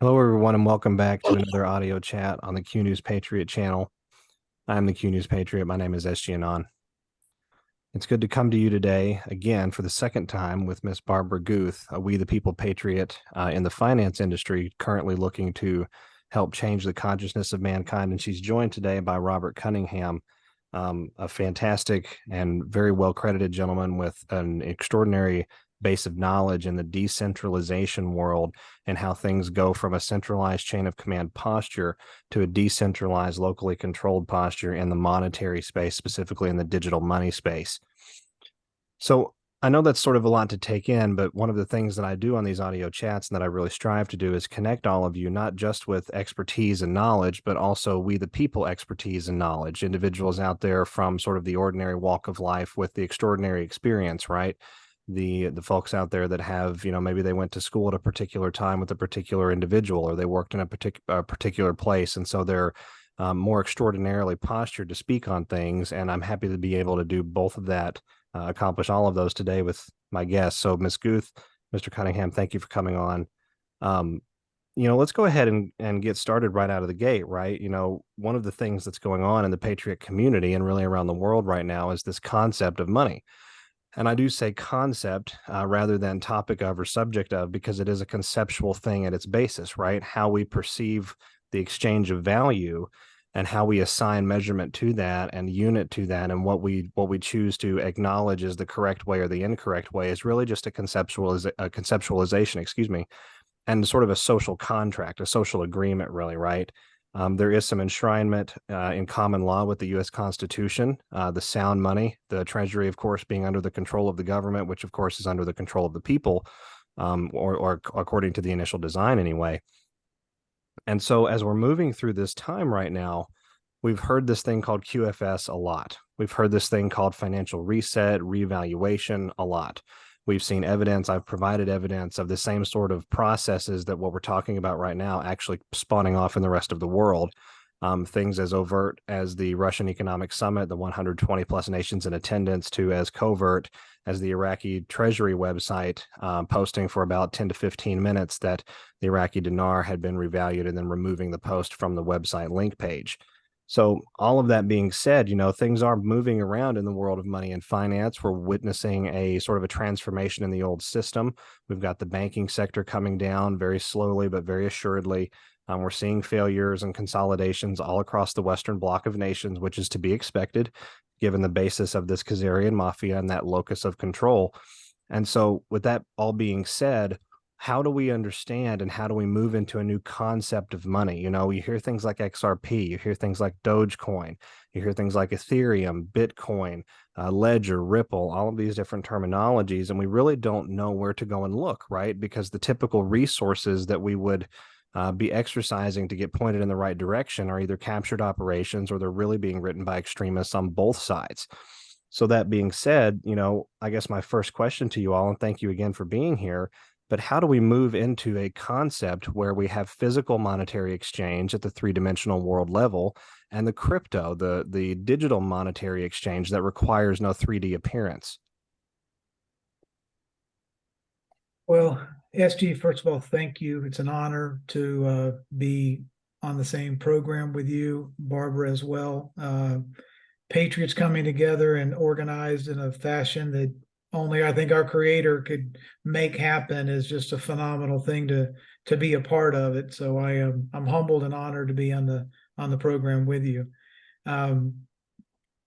Hello, everyone, and welcome back to another audio chat on the Q News Patriot channel. I'm the Q News Patriot. My name is SG Anon. It's good to come to you today again for the second time with Miss Barbara Guth, a We the People Patriot in the finance industry, currently looking to help change the consciousness of mankind. And she's joined today by Robert Cunningham, a fantastic and very well credited gentleman with an extraordinary base of knowledge in the decentralization world and how things go from a centralized chain of command posture to a decentralized, locally controlled posture in the monetary space, specifically in the digital money space. So I know that's sort of a lot to take in, but one of the things that I do on these audio chats and that I really strive to do is connect all of you, not just with expertise and knowledge, but also we the people expertise and knowledge, individuals out there from sort of the ordinary walk of life with the extraordinary experience, right? The folks out there that have, maybe they went to school at a particular time with a particular individual, or they worked in a particular place. And so they're more extraordinarily postured to speak on things. And I'm happy to be able to do both of that, accomplish all of those today with my guests. So Ms. Guth, Mr. Cunningham, thank you for coming on. Let's go ahead and get started right out of the gate, right? One of the things that's going on in the Patriot community and really around the world right now is this concept of money. And I do say concept rather than topic of or subject of, because it is a conceptual thing at its basis, right? How we perceive the exchange of value and how we assign measurement to that and unit to that, and what we choose to acknowledge as the correct way or the incorrect way is really just a conceptualization, excuse me, and sort of a social contract, a social agreement, really, right? There is some enshrinement in common law with the U.S. Constitution, the sound money, the Treasury, of course, being under the control of the government, which, of course, is under the control of the people, or according to the initial design anyway. And so as we're moving through this time right now, we've heard this thing called QFS a lot. We've heard this thing called financial reset, revaluation a lot. We've seen evidence, I've provided evidence of the same sort of processes that what we're talking about right now actually spawning off in the rest of the world. Things as overt as the Russian Economic Summit, the 120 plus nations in attendance, to as covert as the Iraqi Treasury website posting for about 10 to 15 minutes that the Iraqi dinar had been revalued and then removing the post from the website link page. So all of that being said, things are moving around in the world of money and finance. We're witnessing a sort of a transformation in the old system. We've got the banking sector coming down very slowly, but very assuredly. We're seeing failures and consolidations all across the Western bloc of nations, which is to be expected, given the basis of this Khazarian mafia and that locus of control. And so with that all being said, how do we understand and how do we move into a new concept of money? You hear things like XRP, you hear things like Dogecoin, you hear things like Ethereum, Bitcoin, Ledger, Ripple, all of these different terminologies, and we really don't know where to go and look, right? Because the typical resources that we would be exercising to get pointed in the right direction are either captured operations or they're really being written by extremists on both sides. So that being said, I guess my first question to you all, and thank you again for being here, but how do we move into a concept where we have physical monetary exchange at the three-dimensional world level and the crypto, the digital monetary exchange that requires no 3D appearance? Well, SG, first of all, thank you. It's an honor to be on the same program with you, Barbara, as well. Patriots coming together and organized in a fashion that only I think our creator could make happen is just a phenomenal thing to be a part of it. So I'm humbled and honored to be on the program with you.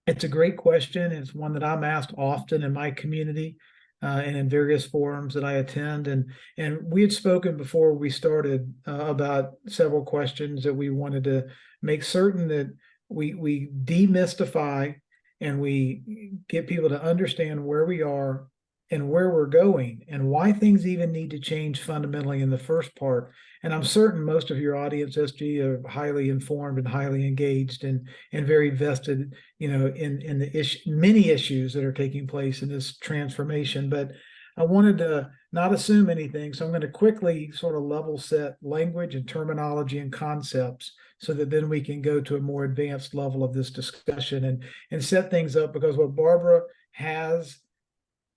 It's a great question. It's one that I'm asked often in my community and in various forums that I attend. And we had spoken before we started about several questions that we wanted to make certain that we demystify and we get people to understand where we are and where we're going and why things even need to change fundamentally in the first part. And I'm certain most of your audience, SG, are highly informed and highly engaged and very vested, in the many issues that are taking place in this transformation. But I wanted to not assume anything, so I'm going to quickly sort of level set language and terminology and concepts so that then we can go to a more advanced level of this discussion and set things up, because what Barbara has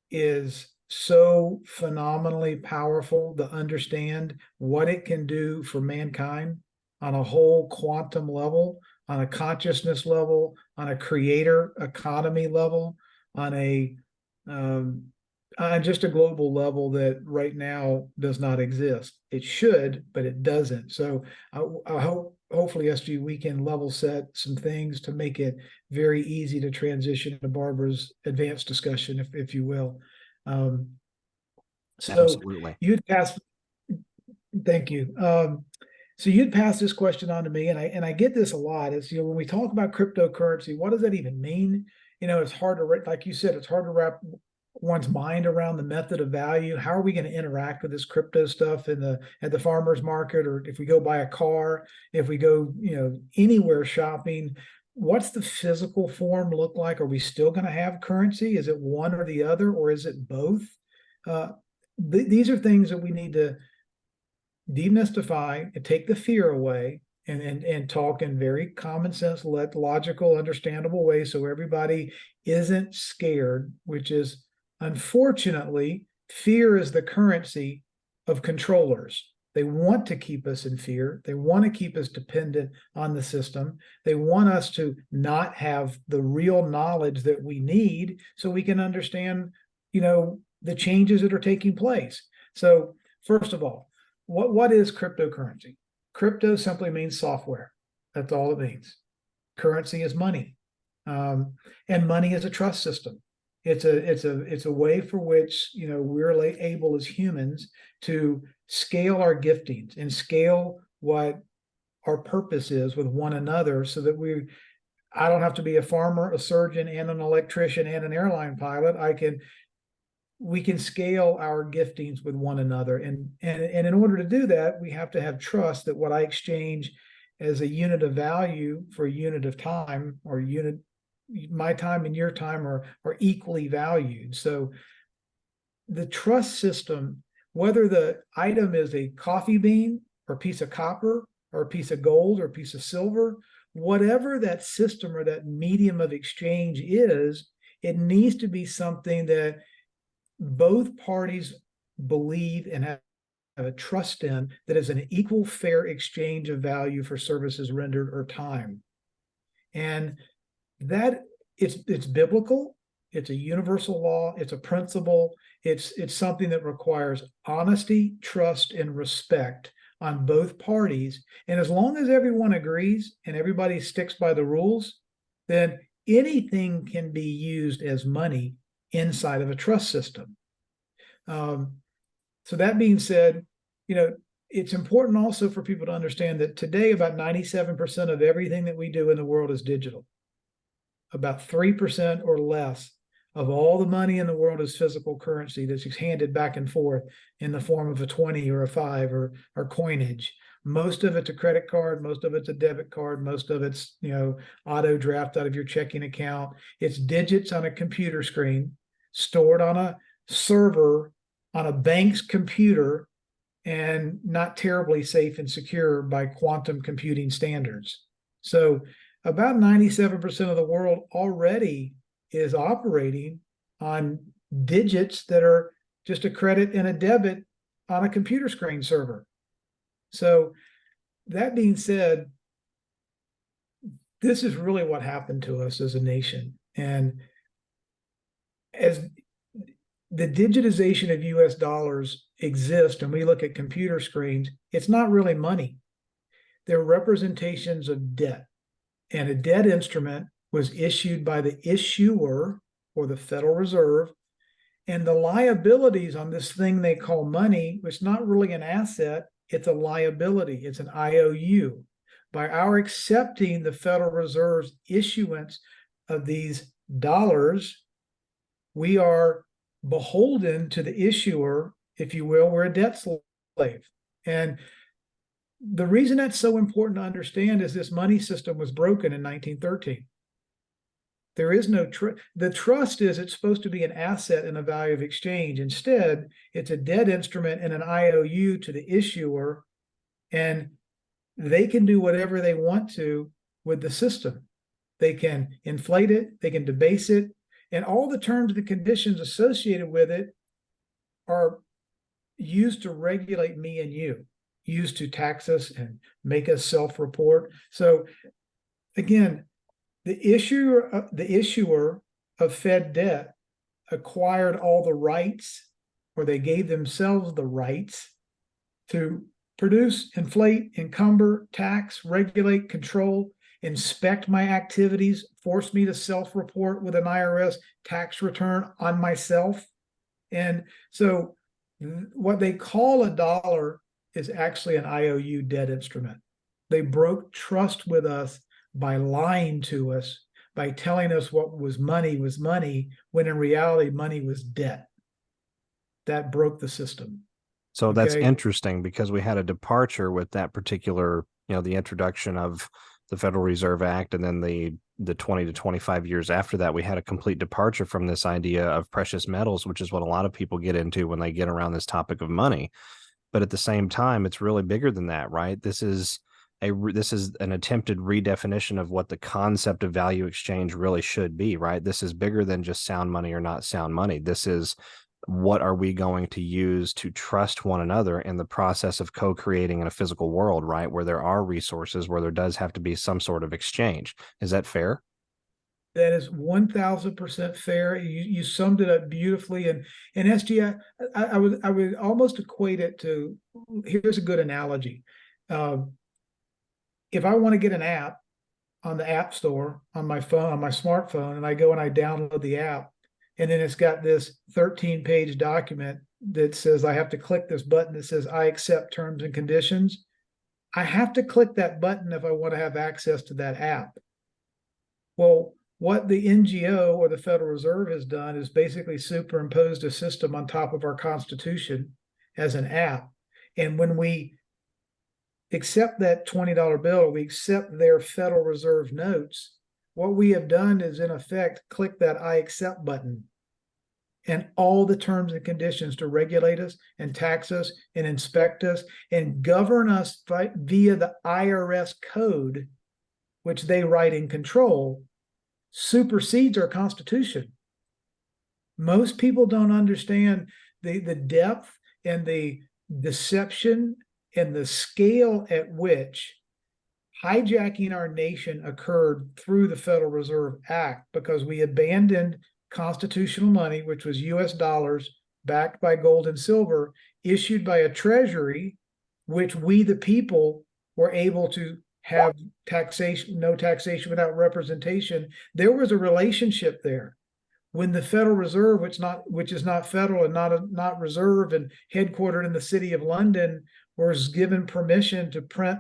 is so phenomenally powerful to understand what it can do for mankind on a whole quantum level, on a consciousness level, on a creator economy level, on a just a global level that right now does not exist. It should, but it doesn't. So I hope, hopefully, SG, we can level set some things to make it very easy to transition to Barbara's advanced discussion, if you will. So Absolutely. you'd pass. Thank you. So you'd pass this question on to me, and I get this a lot. Is, when we talk about cryptocurrency, what does that even mean? It's hard to, like you said, it's hard to wrap one's mind around the method of value. How are we going to interact with this crypto stuff at the farmer's market, or if we go buy a car, if we go anywhere shopping? What's the physical form look like? Are we still going to have currency? Is it one or the other, or is it both? These are things that we need to demystify and take the fear away, and talk in very common sense, logical, understandable way, so everybody isn't scared, which is, unfortunately, fear is the currency of controllers. They want to keep us in fear. They want to keep us dependent on the system. They want us to not have the real knowledge that we need so we can understand, the changes that are taking place. So, first of all, what is cryptocurrency? Crypto simply means software. That's all it means. Currency is money, and money is a trust system. It's a way for which we're able as humans to scale our giftings and scale what our purpose is with one another, so that I don't have to be a farmer, a surgeon, and an electrician and an airline pilot. We can scale our giftings with one another. And in order to do that, we have to have trust that what I exchange as a unit of value for a unit of time, or my time and your time are equally valued. So the trust system, whether the item is a coffee bean or a piece of copper or a piece of gold or a piece of silver, whatever that system or that medium of exchange is, it needs to be something that both parties believe and have a trust in, that is an equal, fair exchange of value for services rendered or time. And that it's biblical, it's a universal law, it's a principle, it's something that requires honesty, trust, and respect on both parties. And as long as everyone agrees and everybody sticks by the rules, then anything can be used as money inside of a trust system. So that being said, it's important also for people to understand that today about 97% of everything that we do in the world is digital. About 3% or less of all the money in the world is physical currency that's handed back and forth in the form of a 20 or a 5 or coinage. Most of it's a credit card, most of it's a debit card, most of it's auto draft out of your checking account. It's digits on a computer screen stored on a server on a bank's computer, and not terribly safe and secure by quantum computing standards. So about 97% of the world already is operating on digits that are just a credit and a debit on a computer screen server. So that being said, this is really what happened to us as a nation. And as the digitization of US dollars exists, and we look at computer screens, it's not really money. They're representations of debt. And a debt instrument was issued by the issuer, or the Federal Reserve. And the liabilities on this thing they call money, which is not really an asset, it's a liability, it's an IOU. By our accepting the Federal Reserve's issuance of these dollars, we are beholden to the issuer, if you will. We're a debt slave. And the reason that's so important to understand is this money system was broken in 1913. There is no the trust is, it's supposed to be an asset and a value of exchange. Instead, it's a debt instrument and an IOU to the issuer, and they can do whatever they want to with the system. They can inflate it, they can debase it, and all the terms and conditions associated with it are used to regulate me and you, used to tax us and make us self-report. So again, the issuer of Fed debt acquired all the rights, or they gave themselves the rights to produce, inflate, encumber, tax, regulate, control, inspect my activities, force me to self-report with an IRS tax return on myself. And so what they call a dollar is actually an IOU debt instrument. They broke trust with us by lying to us, by telling us what was money, when in reality, money was debt. That broke the system. So that's Okay. interesting because we had a departure with that particular, the introduction of the Federal Reserve Act, and then the 20 to 25 years after that, we had a complete departure from this idea of precious metals, which is what a lot of people get into when they get around this topic of money. But at the same time, it's really bigger than that, right? This is an attempted redefinition of what the concept of value exchange really should be, right? This is bigger than just sound money or not sound money. This is, what are we going to use to trust one another in the process of co-creating in a physical world, right? Where there are resources, where there does have to be some sort of exchange. Is that fair? That is 1000% fair. You summed it up beautifully. And SG, I would almost equate it to, here's a good analogy. If I want to get an app on the app store on my phone, on my smartphone, and I go and I download the app, and then it's got this 13-page document that says I have to click this button that says I accept terms and conditions. I have to click that button if I want to have access to that app. Well, what the NGO or the Federal Reserve has done is basically superimposed a system on top of our Constitution as an app. And when we accept that $20 bill, we accept their Federal Reserve notes, what we have done is, in effect, click that I accept button, and all the terms and conditions to regulate us and tax us and inspect us and govern us via the IRS code, which they write and control, supersedes our Constitution. Most people don't understand the depth and the deception and the scale at which hijacking our nation occurred through the Federal Reserve Act, because we abandoned constitutional money, which was US dollars backed by gold and silver, issued by a treasury, which we, the people, were able to have taxation, no taxation without representation. There was a relationship there. When the Federal Reserve, which is not federal and not reserve and headquartered in the city of London, was given permission to print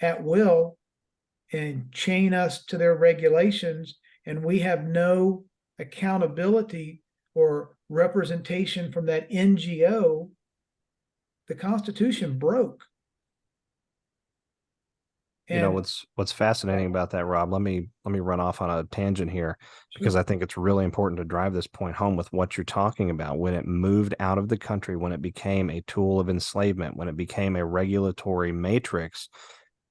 at will and chain us to their regulations, and we have no accountability or representation from that NGO, the Constitution broke. And what's fascinating about that, Rob, let me run off on a tangent here, because I think it's really important to drive this point home with what you're talking about. When it moved out of the country, when it became a tool of enslavement, when it became a regulatory matrix,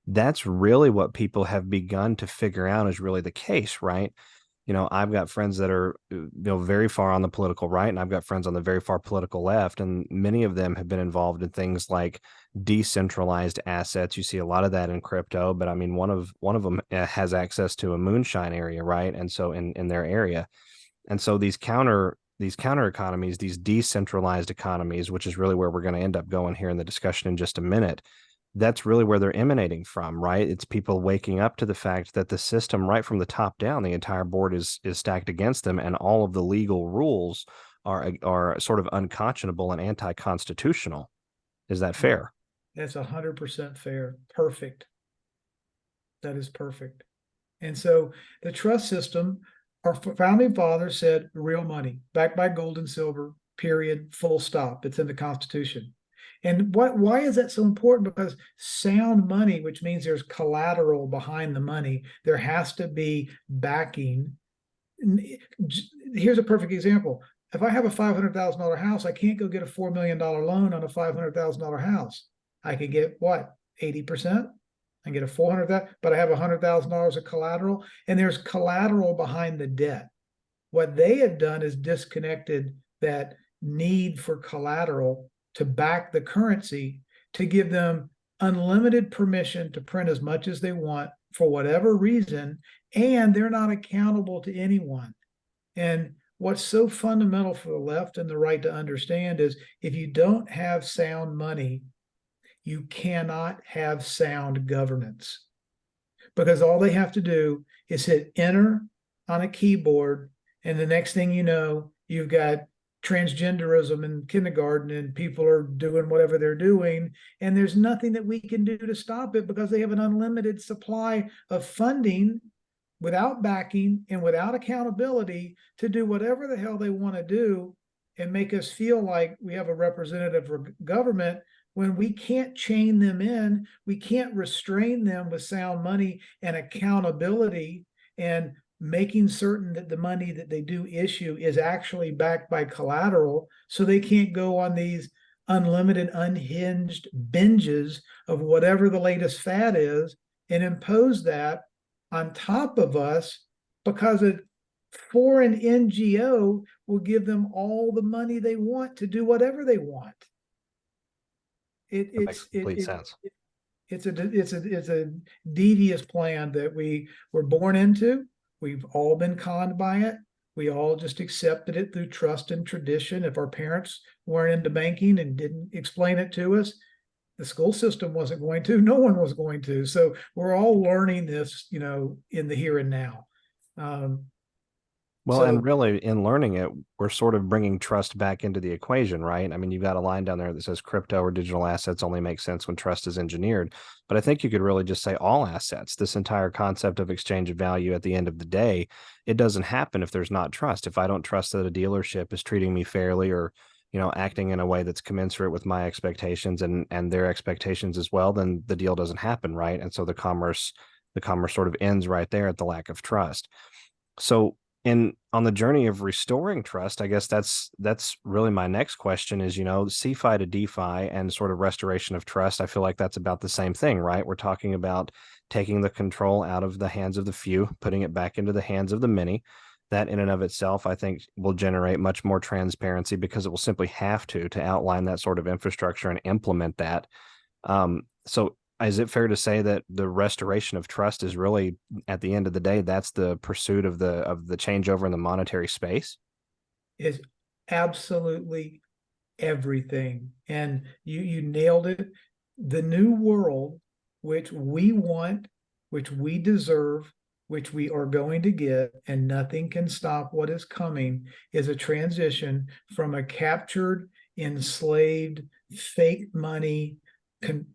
that's really what people have begun to figure out is really the case, right? I've got friends that are very far on the political right, and I've got friends on the very far political left, and many of them have been involved in things like decentralized assets. You see a lot of that in crypto, but I mean, one of them has access to a moonshine area, right? And so in their area, and so these counter economies, these decentralized economies, which is really where we're going to end up going here in the discussion in just a minute, that's really where they're emanating from, right? It's people waking up to the fact that the system, right from the top down, the entire board is stacked against them, and all of the legal rules are sort of unconscionable and anti-constitutional. Is that fair? That's 100% fair. Perfect. That is perfect. And so the trust system, our founding fathers said real money, backed by gold and silver, period, full stop. It's in the Constitution. And why is that so important? Because sound money, which means there's collateral behind the money, there has to be backing. Here's a perfect example. If I have a $500,000 house, I can't go get a $4 million loan on a $500,000 house. I could get what? 80%? I get a $400,000, but I have $100,000 of collateral, and there's collateral behind the debt. What they have done is disconnected that need for collateral to back the currency, to give them unlimited permission to print as much as they want for whatever reason, and they're not accountable to anyone. And what's so fundamental for the left and the right to understand is if you don't have sound money, you cannot have sound governance, because all they have to do is hit enter on a keyboard, and the next thing you know, you've got transgenderism in kindergarten and people are doing whatever they're doing, and there's nothing that we can do to stop it because they have an unlimited supply of funding without backing and without accountability to do whatever the hell they want to do and make us feel like we have a representative government when we can't chain them in, we can't restrain them with sound money and accountability and making certain that the money that they do issue is actually backed by collateral, so they can't go on these unlimited, unhinged binges of whatever the latest fad is and impose that on top of us, because a foreign NGO will give them all the money they want to do whatever they want. That makes complete sense. It's a devious plan that we were born into. We've all been conned by it. We all just accepted it through trust and tradition. If our parents weren't into banking and didn't explain it to us, the school system wasn't going to, no one was going to. So we're all learning this, in the here and now. Well, and really, in learning it, we're sort of bringing trust back into the equation, right? I mean, you've got a line down there that says crypto or digital assets only make sense when trust is engineered. But I think you could really just say all assets. This entire concept of exchange of value at the end of the day, it doesn't happen if there's not trust. If I don't trust that a dealership is treating me fairly or, acting in a way that's commensurate with my expectations and their expectations as well, then the deal doesn't happen, right? And so the commerce sort of ends right there at the lack of trust. So on the journey of restoring trust, I guess that's really my next question is, CeFi to DeFi and sort of restoration of trust. I feel like that's about the same thing, right? We're talking about taking the control out of the hands of the few, putting it back into the hands of the many. That in and of itself, I think, will generate much more transparency because it will simply have to outline that sort of infrastructure and implement that. So is it fair to say that the restoration of trust is really, at the end of the day, that's the pursuit of the changeover in the monetary space? Is absolutely everything. And you nailed it. The new world, which we want, which we deserve, which we are going to get, and nothing can stop what is coming, is a transition from a captured, enslaved, fake money,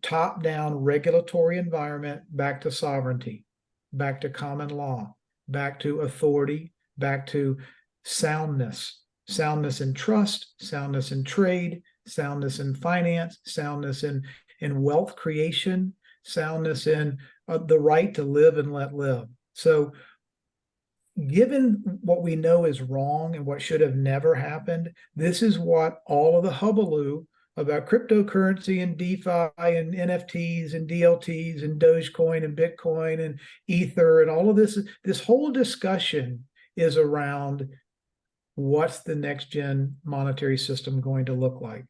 top-down regulatory environment back to sovereignty, back to common law, back to authority, back to soundness in trust, soundness in trade, soundness in finance, soundness in wealth creation, soundness in the right to live and let live. So given what we know is wrong and what should have never happened, this is what all of the hullabaloo about cryptocurrency and DeFi and NFTs and DLTs and Dogecoin and Bitcoin and Ether and all of this whole discussion is around what's the next gen monetary system going to look like.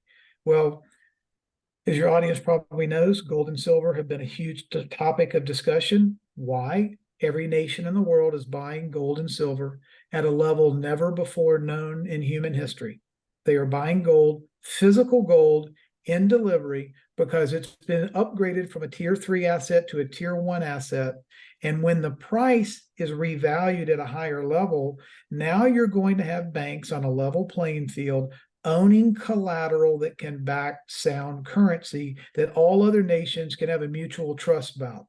Well, as your audience probably knows, gold and silver have been a huge topic of discussion. Why? Every nation in the world is buying gold and silver at a level never before known in human history. They are buying gold, physical gold, in delivery because it's been upgraded from a tier 3 asset to a tier 1 asset. And when the price is revalued at a higher level, now you're going to have banks on a level playing field owning collateral that can back sound currency that all other nations can have a mutual trust about.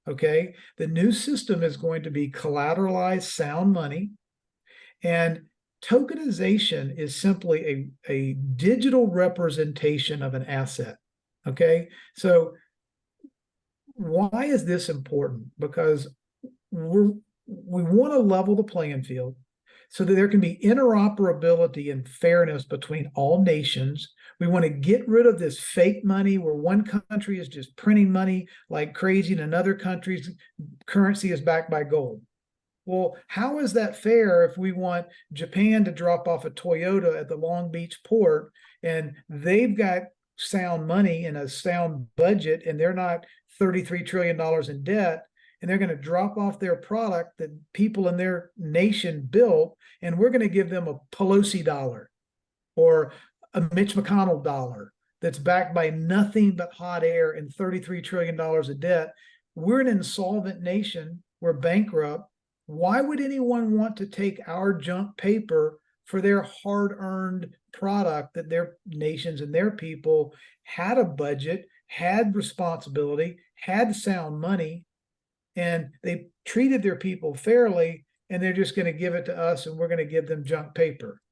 Okay, the new system is going to be collateralized sound money, and tokenization is simply a digital representation of an asset. Okay, so why is this important? Because we want to level the playing field so that there can be interoperability and fairness between all nations. We want to get rid of this fake money where one country is just printing money like crazy and another country's currency is backed by gold. Well, how is that fair if we want Japan to drop off a Toyota at the Long Beach port and they've got sound money and a sound budget and they're not $33 trillion in debt, and they're going to drop off their product that people in their nation built, and we're going to give them a Pelosi dollar or a Mitch McConnell dollar that's backed by nothing but hot air and $33 trillion of debt. We're an insolvent nation. We're bankrupt. Why would anyone want to take our junk paper for their hard-earned product that their nations and their people had a budget, had responsibility, had sound money, and they treated their people fairly, and they're just going to give it to us and we're going to give them junk paper?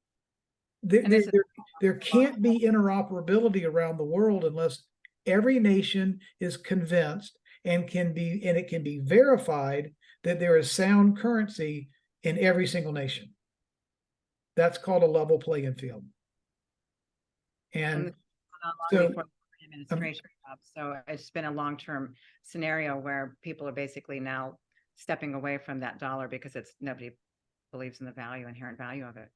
There can't be interoperability around the world unless every nation is convinced and it can be verified that there is sound currency in every single nation. That's called a level playing field. And so administration so it's been a long-term scenario where people are basically now stepping away from that dollar because nobody believes in the inherent value of it.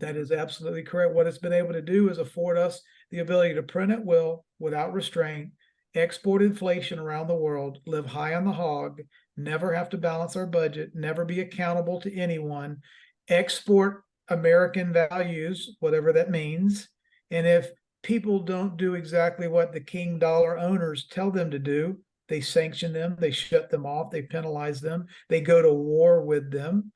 That is absolutely correct. What it's been able to do is afford us the ability to print at will without restraint, export inflation around the world, live high on the hog, never have to balance our budget, never be accountable to anyone, export American values, whatever that means. And if people don't do exactly what the king dollar owners tell them to do, they sanction them, they shut them off, they penalize them, they go to war with them.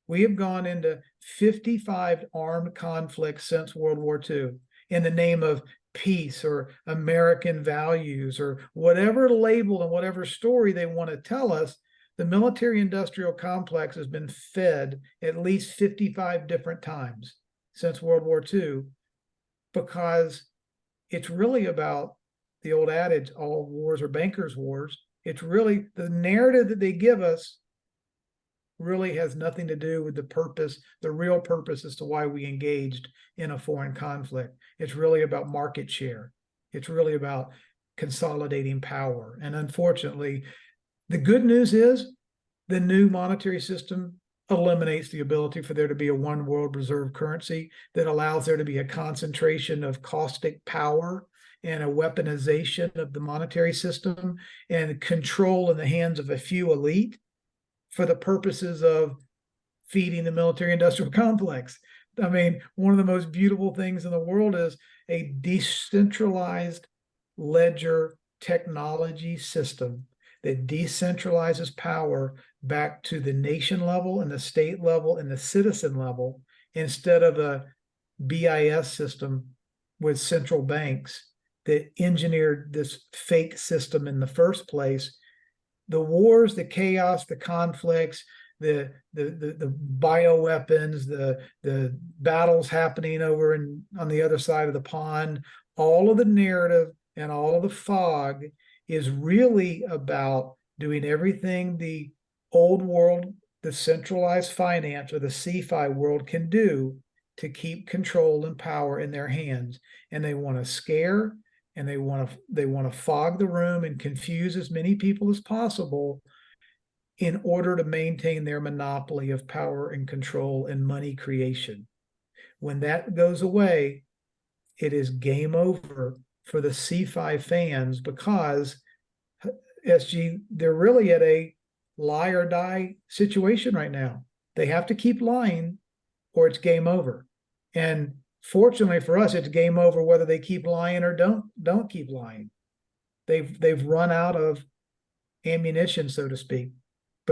We have gone into 55 armed conflicts since World War II in the name of peace or American values or whatever label and whatever story they want to tell us. The military-industrial complex has been fed at least 55 different times since World War II, because it's really about the old adage, all wars are bankers' wars. It's really the narrative that they give us really has nothing to do with the purpose, the real purpose as to why we engaged in a foreign conflict. It's really about market share. It's really about consolidating power. And unfortunately, the good news is the new monetary system eliminates the ability for there to be a one world reserve currency that allows there to be a concentration of caustic power and a weaponization of the monetary system and control in the hands of a few elite for the purposes of feeding the military-industrial complex. I mean, one of the most beautiful things in the world is a decentralized ledger technology system that decentralizes power back to the nation level and the state level and the citizen level, instead of a BIS system with central banks that engineered this fake system in the first place. The wars, the chaos, the conflicts, the bioweapons, the battles happening over on the other side of the pond, all of the narrative and all of the fog is really about doing everything the old world, the centralized finance or the CFI world can do to keep control and power in their hands. And they want to scare and they want to fog the room and confuse as many people as possible in order to maintain their monopoly of power and control and money creation. When that goes away, it is game over for the C5 fans, because SG, they're really at a lie or die situation right now. They have to keep lying or it's game over. And fortunately for us, it's game over whether they keep lying or don't keep lying. They've run out of ammunition, so to speak.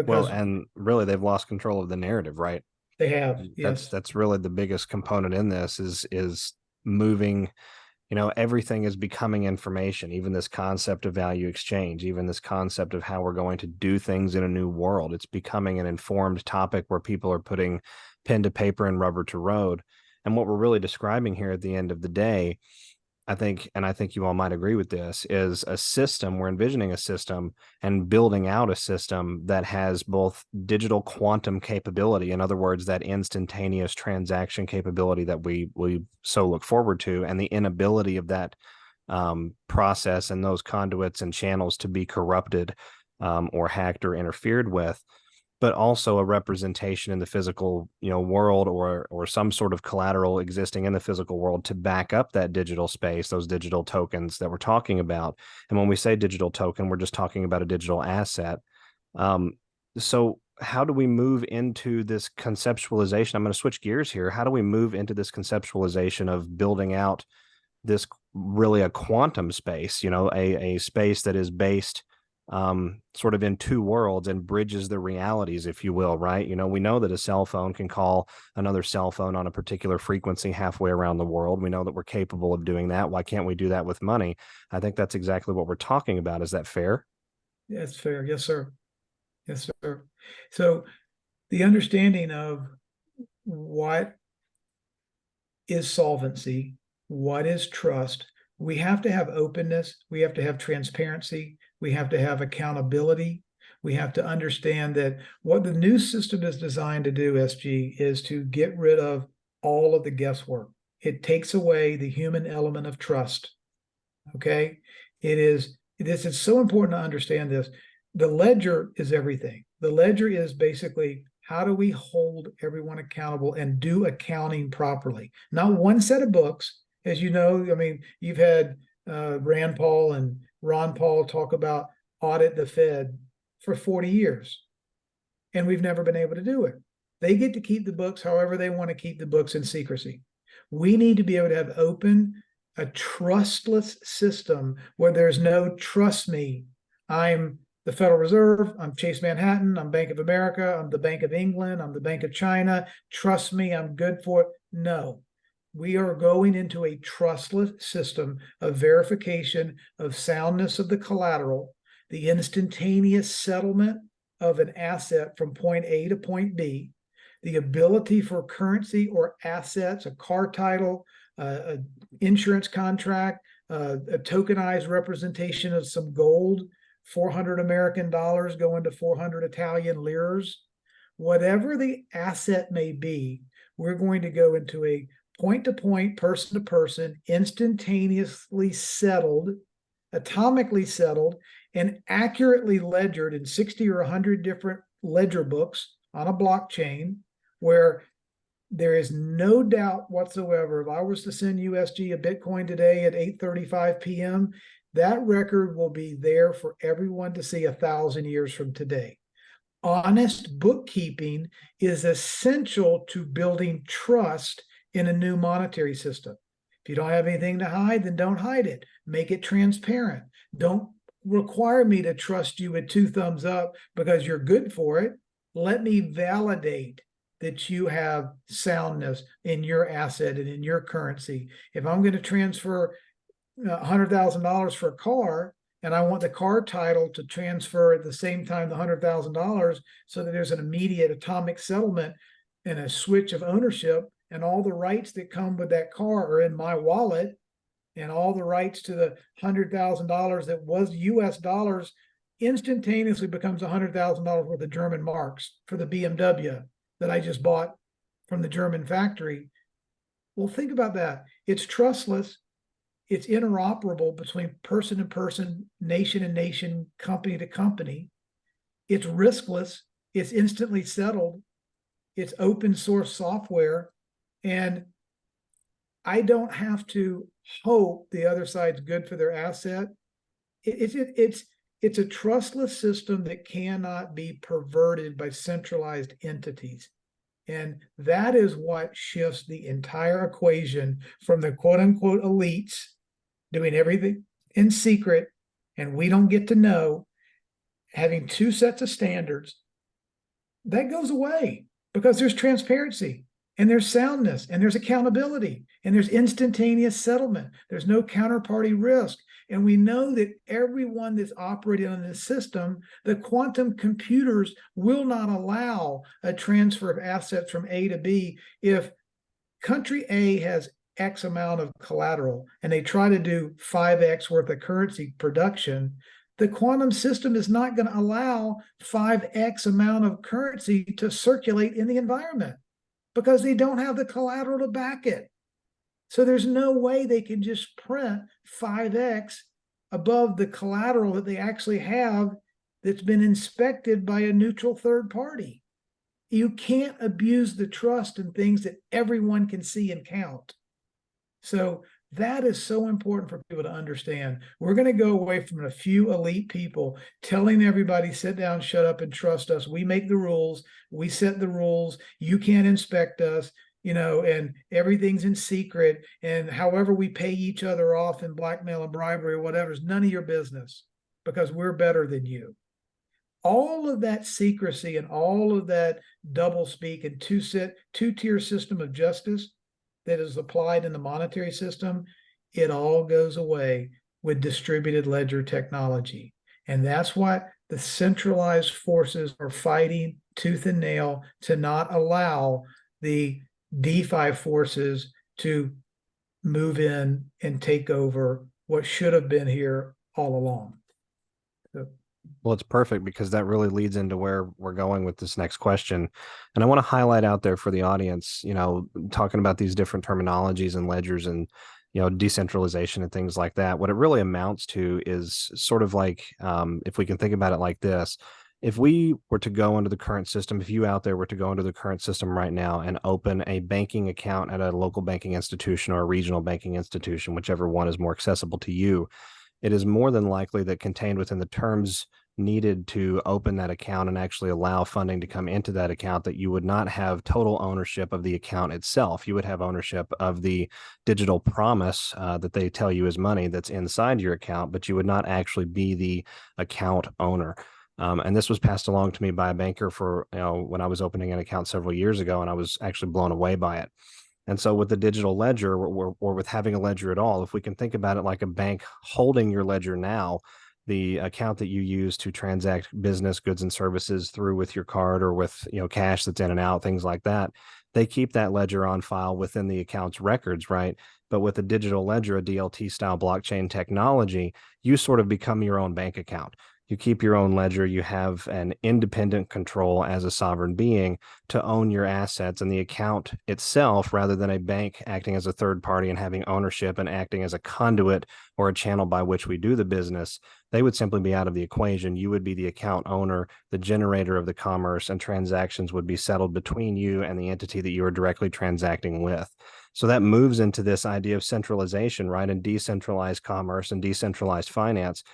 Well, and really they've lost control of the narrative, right? They have. Yes. That's really the biggest component in this is moving. Everything is becoming information, even this concept of value exchange, even this concept of how we're going to do things in a new world. It's becoming an informed topic where people are putting pen to paper and rubber to road. And what we're really describing here at the end of the day, I think you all might agree with this, is a system. We're envisioning a system and building out a system that has both digital quantum capability, in other words, that instantaneous transaction capability that we so look forward to, and the inability of that process and those conduits and channels to be corrupted or hacked or interfered with. but also a representation in the physical, world, or some sort of collateral existing in the physical world to back up that digital space, those digital tokens that we're talking about. And when we say digital token, we're just talking about a digital asset. So how do we move into this conceptualization? I'm going to switch gears here. How do we move into this conceptualization of building out this really a quantum space, a space that is based sort of in two worlds and bridges the realities, if you will, right? We know that a cell phone can call another cell phone on a particular frequency halfway around the world. We know that we're capable of doing that. Why can't we do that with money? I think that's exactly what we're talking about. Is that fair? That's fair. Yes, sir. Yes, sir. So the understanding of what is solvency, what is trust, we have to have openness, we have to have transparency, we have to have accountability. We have to understand that what the new system is designed to do, SG, is to get rid of all of the guesswork. It takes away the human element of trust. Okay? This is so important to understand this. The ledger is everything. The ledger is basically, how do we hold everyone accountable and do accounting properly? Not one set of books. As you know, I mean, you've had Rand Paul and Ron Paul talk about audit the Fed for 40 years, and we've never been able to do it. They get to keep the books however they want to keep the books in secrecy. We need to be able to have a trustless system where there's no trust me. I'm the Federal Reserve, I'm Chase Manhattan, I'm Bank of America, I'm the Bank of England, I'm the Bank of China. Trust me, I'm good for it. No, we are going into a trustless system of verification of soundness of the collateral, the instantaneous settlement of an asset from point A to point B, the ability for currency or assets, a car title, an insurance contract, a tokenized representation of some gold, 400 American dollars going to 400 Italian liras. Whatever the asset may be, we're going to go into a point-to-point, person-to-person, instantaneously settled, atomically settled, and accurately ledgered in 60 or 100 different ledger books on a blockchain, where there is no doubt whatsoever, if I was to send USG a Bitcoin today at 8:35 p.m., that record will be there for everyone to see 1,000 years from today. Honest bookkeeping is essential to building trust in a new monetary system. If you don't have anything to hide, then don't hide it. Make it transparent. Don't require me to trust you with 2 thumbs up because you're good for it. Let me validate that you have soundness in your asset and in your currency. If I'm going to transfer $100,000 for a car, and I want the car title to transfer at the same time the $100,000, so that there's an immediate atomic settlement and a switch of ownership, and all the rights that come with that car are in my wallet, and all the rights to the $100,000 that was US dollars instantaneously becomes $100,000 worth of German marks for the BMW that I just bought from the German factory. Well, think about that. It's trustless. It's interoperable between person to person, nation and nation, company to company. It's riskless. It's instantly settled. It's open source software. And I don't have to hope the other side's good for their asset. It's a trustless system that cannot be perverted by centralized entities. And that is what shifts the entire equation from the quote unquote elites doing everything in secret, and we don't get to know, having 2 sets of standards. That goes away because there's transparency, and there's soundness, and there's accountability, and there's instantaneous settlement. There's no counterparty risk. And we know that everyone that's operating on this system, the quantum computers will not allow a transfer of assets from A to B. If country A has X amount of collateral and they try to do 5X worth of currency production, the quantum system is not going to allow 5X amount of currency to circulate in the environment because they don't have the collateral to back it. So there's no way they can just print 5X above the collateral that they actually have that's been inspected by a neutral third party. You can't abuse the trust in things that everyone can see and count. So that is so important for people to understand. We're going to go away from a few elite people telling everybody, sit down, shut up, and trust us. We make the rules. We set the rules. You can't inspect us, and everything's in secret. And however we pay each other off in blackmail and bribery or whatever is none of your business because we're better than you. All of that secrecy and all of that doublespeak and two-tier system of justice that is applied in the monetary system, it all goes away with distributed ledger technology. And that's what the centralized forces are fighting tooth and nail to not allow the DeFi forces to move in and take over what should have been here all along. Well, it's perfect because that really leads into where we're going with this next question. And I want to highlight out there for the audience, talking about these different terminologies and ledgers and, decentralization and things like that. What it really amounts to is sort of like, if we can think about it like this, if we were to go into the current system, if you out there were to go into the current system right now and open a banking account at a local banking institution or a regional banking institution, whichever one is more accessible to you, it is more than likely that contained within the terms needed to open that account and actually allow funding to come into that account, that you would not have total ownership of the account itself. You would have ownership of the digital promise that they tell you is money that's inside your account, but you would not actually be the account owner. And this was passed along to me by a banker for, when I was opening an account several years ago, and I was actually blown away by it. And so with the digital ledger or with having a ledger at all, if we can think about it like a bank holding your ledger now, the account that you use to transact business, goods, and services through with your card or with, cash that's in and out, things like that, they keep that ledger on file within the account's records, right? But with a digital ledger, a DLT style blockchain technology, you sort of become your own bank account. You keep your own ledger. You have an independent control as a sovereign being to own your assets and the account itself, rather than a bank acting as a third party and having ownership and acting as a conduit or a channel by which we do the business. They would simply be out of the equation. You would be the account owner, the generator of the commerce, and transactions would be settled between you and the entity that you are directly transacting with. So that moves into this idea of centralization, right? And decentralized commerce and decentralized finance.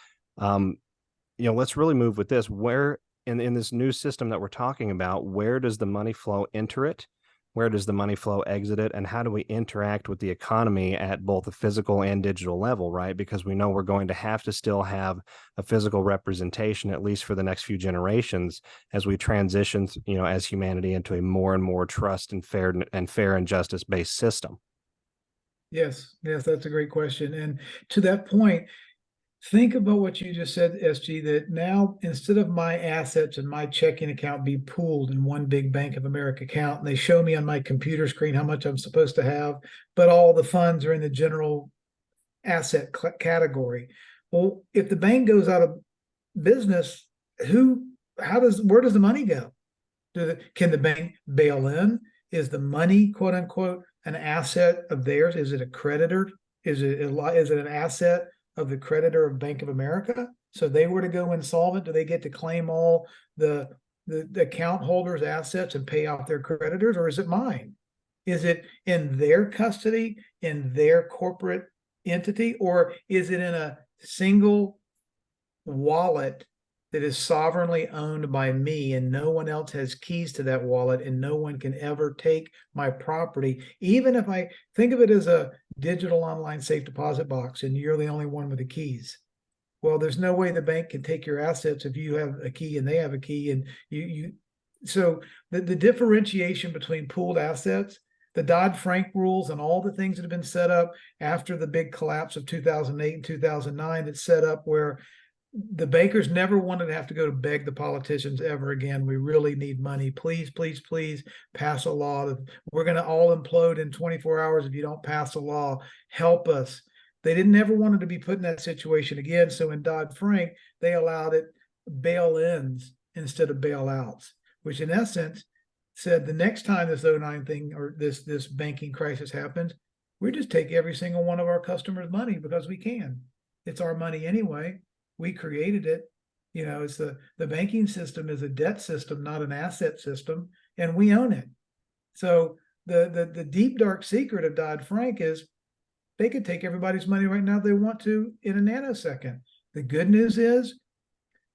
Let's really move with this. Where in this new system that we're talking about, where does the money flow enter it? Where does the money flow exit it? And how do we interact with the economy at both the physical and digital level, right? Because we know we're going to have to still have a physical representation, at least for the next few generations, as we transition, as humanity into a more and more trust and fair and justice-based system. Yes, that's a great question. And to that point, think about what you just said, SG, that now instead of my assets and my checking account be pooled in one big Bank of America account, and they show me on my computer screen how much I'm supposed to have, but all the funds are in the general asset category. Well, if the bank goes out of business, where does the money go? Can the bank bail in? Is the money, quote unquote, an asset of theirs? Is it a creditor? Is it an asset of the creditor of Bank of America? So they were to go insolvent, do they get to claim all the account holders' assets and pay off their creditors, or is it mine? Is it in their custody, in their corporate entity, or is it in a single wallet that is sovereignly owned by me, and no one else has keys to that wallet, and no one can ever take my property, even if I think of it as a digital online safe deposit box and you're the only one with the keys? Well, there's no way the bank can take your assets if you have a key and they have a key, and so the differentiation between pooled assets, the Dodd-Frank rules, and all the things that have been set up after the big collapse of 2008 and 2009, that's set up where the bankers never wanted to have to go to beg the politicians ever again. We really need money. Please, please, please pass a law. We're going to all implode in 24 hours if you don't pass a law. Help us. They didn't ever wanted to be put in that situation again. So in Dodd-Frank, they allowed it bail-ins instead of bailouts, which in essence said the next time this 09 thing or this banking crisis happens, we just take every single one of our customers' money because we can. It's our money anyway. We created it. It's the banking system is a debt system, not an asset system, and we own it. So the deep dark secret of Dodd-Frank is they could take everybody's money right now if they want to in a nanosecond. The good news is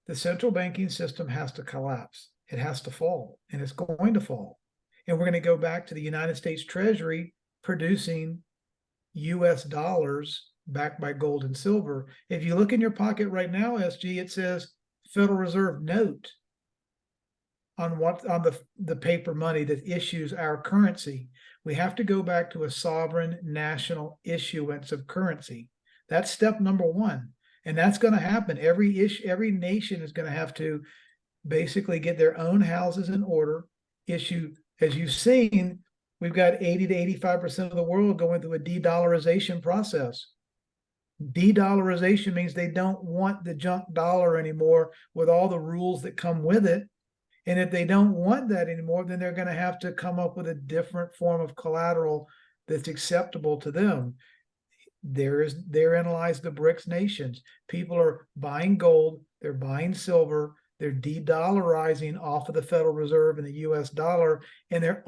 the central banking system has to collapse. It has to fall, and it's going to fall. And we're going to go back to the United States Treasury producing US dollars backed by gold and silver. If you look in your pocket right now, SG, it says Federal Reserve note on the paper money that issues our currency. We have to go back to a sovereign national issuance of currency. That's step number one. And that's going to happen. Every nation is going to have to basically get their own houses in order, issue, as you've seen, we've got 80 to 85% of the world going through a de-dollarization process. De-dollarization means they don't want the junk dollar anymore with all the rules that come with it. And if they don't want that anymore, then they're going to have to come up with a different form of collateral that's acceptable to them. Therein lies the BRICS nations. People are buying gold, they're buying silver, they're de-dollarizing off of the Federal Reserve and the US dollar, and they're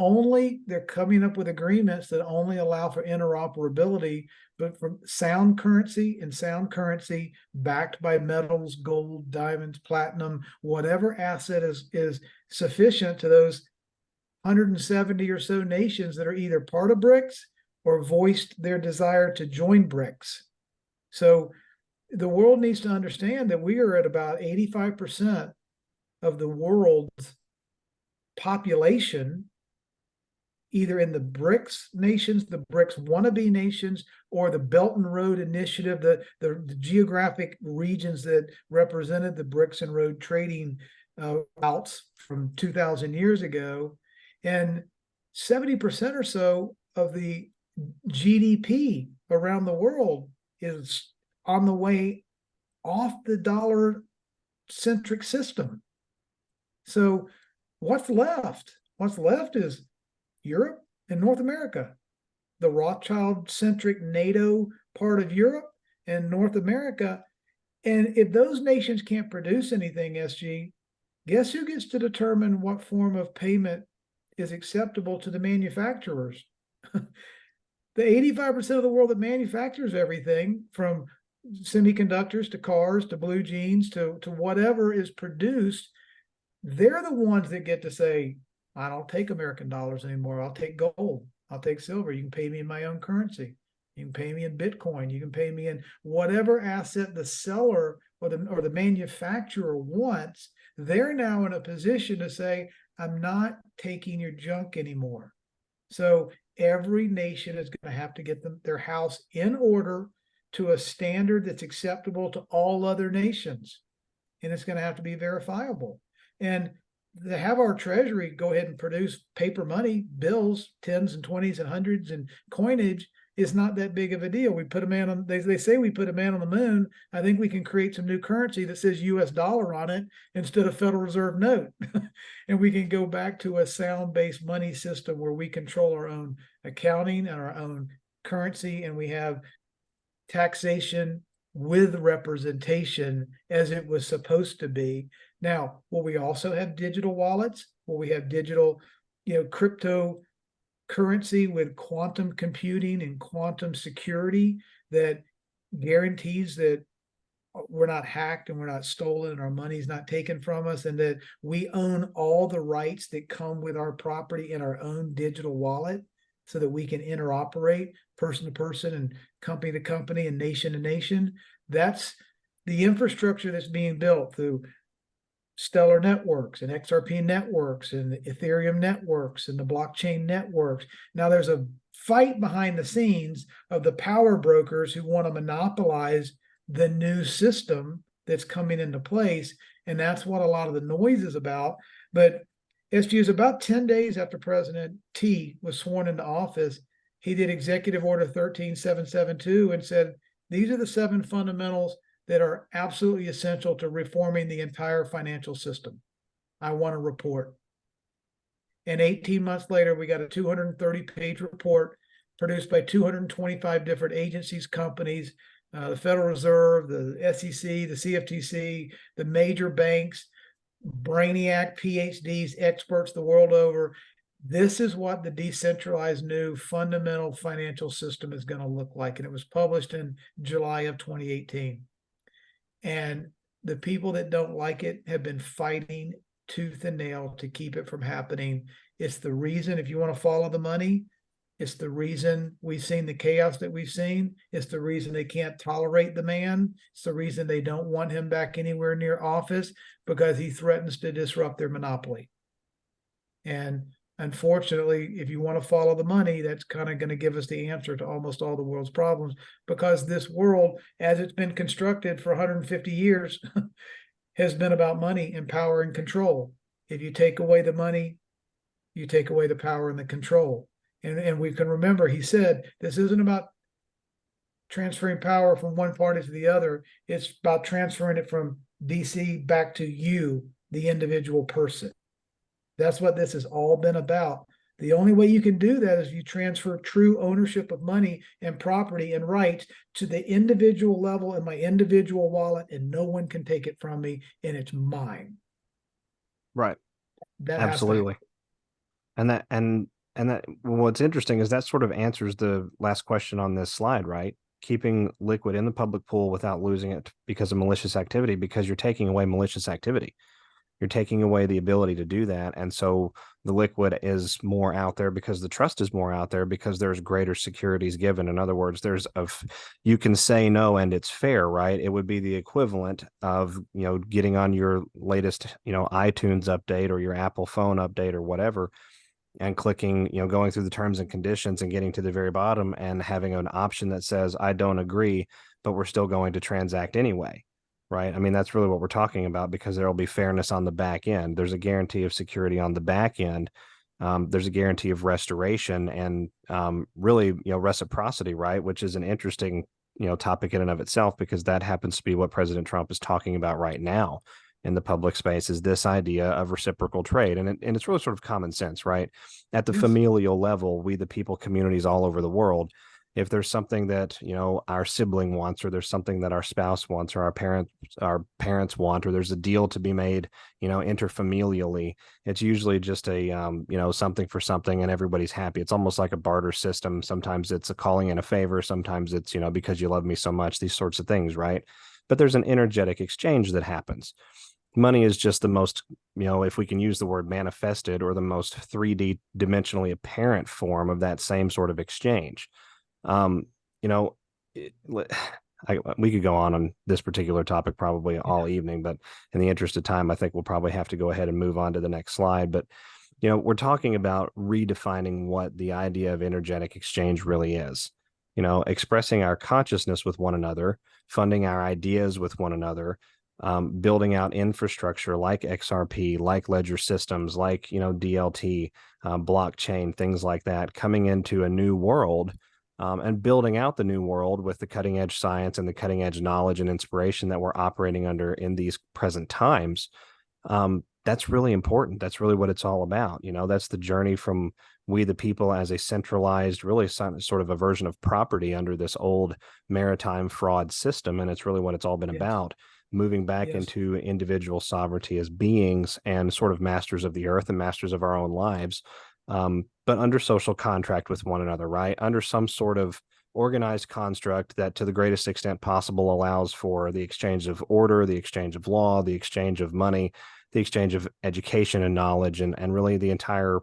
coming up with agreements that only allow for interoperability, but from sound currency backed by metals, gold, diamonds, platinum, whatever asset is sufficient to those 170 or so nations that are either part of BRICS or voiced their desire to join BRICS. So the world needs to understand that we are at about 85% of the world's population, either in the BRICS nations, the BRICS wannabe nations, or the Belt and Road Initiative, the geographic regions that represented the BRICS and road trading routes from 2,000 years ago. And 70% or so of the GDP around the world is on the way off the dollar-centric system. So what's left? What's left is Europe and North America, the Rothschild-centric NATO part of Europe and North America. And if those nations can't produce anything, SG, guess who gets to determine what form of payment is acceptable to the manufacturers? The 85% of the world that manufactures everything from semiconductors to cars to blue jeans to whatever is produced, they're the ones that get to say, I don't take American dollars anymore. I'll take gold. I'll take silver. You can pay me in my own currency. You can pay me in Bitcoin. You can pay me in whatever asset the seller or the manufacturer wants. They're now in a position to say, I'm not taking your junk anymore. So every nation is going to have to get their house in order to a standard that's acceptable to all other nations. And it's going to have to be verifiable. And to have our treasury go ahead and produce paper money, bills, tens and twenties and hundreds and coinage is not that big of a deal. We put a man on, they say we put a man on the moon. I think we can create some new currency that says US dollar on it instead of Federal Reserve note. And we can go back to a sound-based money system where we control our own accounting and our own currency, and we have taxation with representation as it was supposed to be. Now, will we also have digital wallets? Will we have digital, crypto currency with quantum computing and quantum security that guarantees that we're not hacked and we're not stolen and our money's not taken from us, and that we own all the rights that come with our property in our own digital wallet so that we can interoperate person to person and company to company and nation to nation? That's the infrastructure that's being built through Stellar networks and XRP networks and the Ethereum networks and the blockchain networks. Now there's a fight behind the scenes of the power brokers who want to monopolize the new system that's coming into place. And that's what a lot of the noise is about. But SG, is about 10 days after President T was sworn into office, he did Executive Order 13772 and said, these are the 7 fundamentals that are absolutely essential to reforming the entire financial system. I want a report. And 18 months later, we got a 230-page report produced by 225 different agencies, companies, the Federal Reserve, the SEC, the CFTC, the major banks, brainiac PhDs, experts the world over. This is what the decentralized new fundamental financial system is going to look like. And it was published in July of 2018. And the people that don't like it have been fighting tooth and nail to keep it from happening. It's the reason, if you want to follow the money, it's the reason we've seen the chaos that we've seen. It's the reason they can't tolerate the man. It's the reason they don't want him back anywhere near office, because he threatens to disrupt their monopoly. And unfortunately, if you want to follow the money, that's kind of going to give us the answer to almost all the world's problems, because this world, as it's been constructed for 150 years, has been about money and power and control. If you take away the money, you take away the power and the control. And we can remember, he said, this isn't about transferring power from one party to the other. It's about transferring it from DC back to you, the individual person. That's what this has all been about. The only way you can do that is you transfer true ownership of money and property and rights to the individual level in my individual wallet, and no one can take it from me, and it's mine. Right. That Absolutely. And that what's interesting is that sort of answers the last question on this slide, right? Keeping liquid in the public pool without losing it because of malicious activity, because you're taking away malicious activity. You're taking away the ability to do that. And so the liquid is more out there because the trust is more out there, because there's greater securities given. In other words, you can say no and it's fair, right? It would be the equivalent of, getting on your latest, iTunes update or your Apple phone update or whatever, and clicking, going through the terms and conditions and getting to the very bottom and having an option that says, I don't agree, but we're still going to transact anyway. Right. I mean, that's really what we're talking about, because there will be fairness on the back end. There's a guarantee of security on the back end. There's a guarantee of restoration and really, reciprocity, right? Which is an interesting, topic in and of itself, because that happens to be what President Trump is talking about right now in the public space, is this idea of reciprocal trade. And it's really sort of common sense, right? At the familial level, we, the people, communities all over the world, if there's something that, our sibling wants, or there's something that our spouse wants, or our parents want, or there's a deal to be made, interfamilially, it's usually just a, something for something, and everybody's happy. It's almost like a barter system. Sometimes it's a calling in a favor. Sometimes it's, because you love me so much, these sorts of things, right? But there's an energetic exchange that happens. Money is just the most, if we can use the word manifested, or the most 3D dimensionally apparent form of that same sort of exchange. We could go on this particular topic probably all evening, but in the interest of time, I think we'll probably have to go ahead and move on to the next slide. But, we're talking about redefining what the idea of energetic exchange really is, expressing our consciousness with one another, funding our ideas with one another, building out infrastructure like XRP, like ledger systems, like, DLT, blockchain, things like that, coming into a new world, and building out the new world with the cutting edge science and the cutting edge knowledge and inspiration that we're operating under in these present times. That's really important. That's really what it's all about. That's the journey from we, the people, as a centralized, really sort of a version of property under this old maritime fraud system. And it's really what it's all been about. Moving back into individual sovereignty as beings and sort of masters of the earth and masters of our own lives, but under social contract with one another, right? Under some sort of organized construct that to the greatest extent possible allows for the exchange of order, the exchange of law, the exchange of money, the exchange of education and knowledge, and really the entire,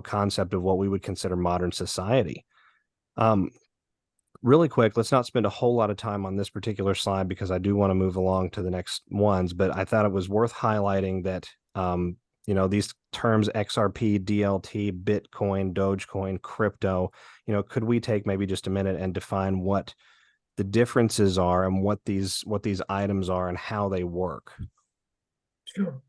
concept of what we would consider modern society. Really quick, let's not spend a whole lot of time on this particular slide, because I do want to move along to the next ones, but I thought it was worth highlighting that, these terms XRP, DLT, Bitcoin, Dogecoin, crypto, could we take maybe just a minute and define what the differences are and what these items are and how they work?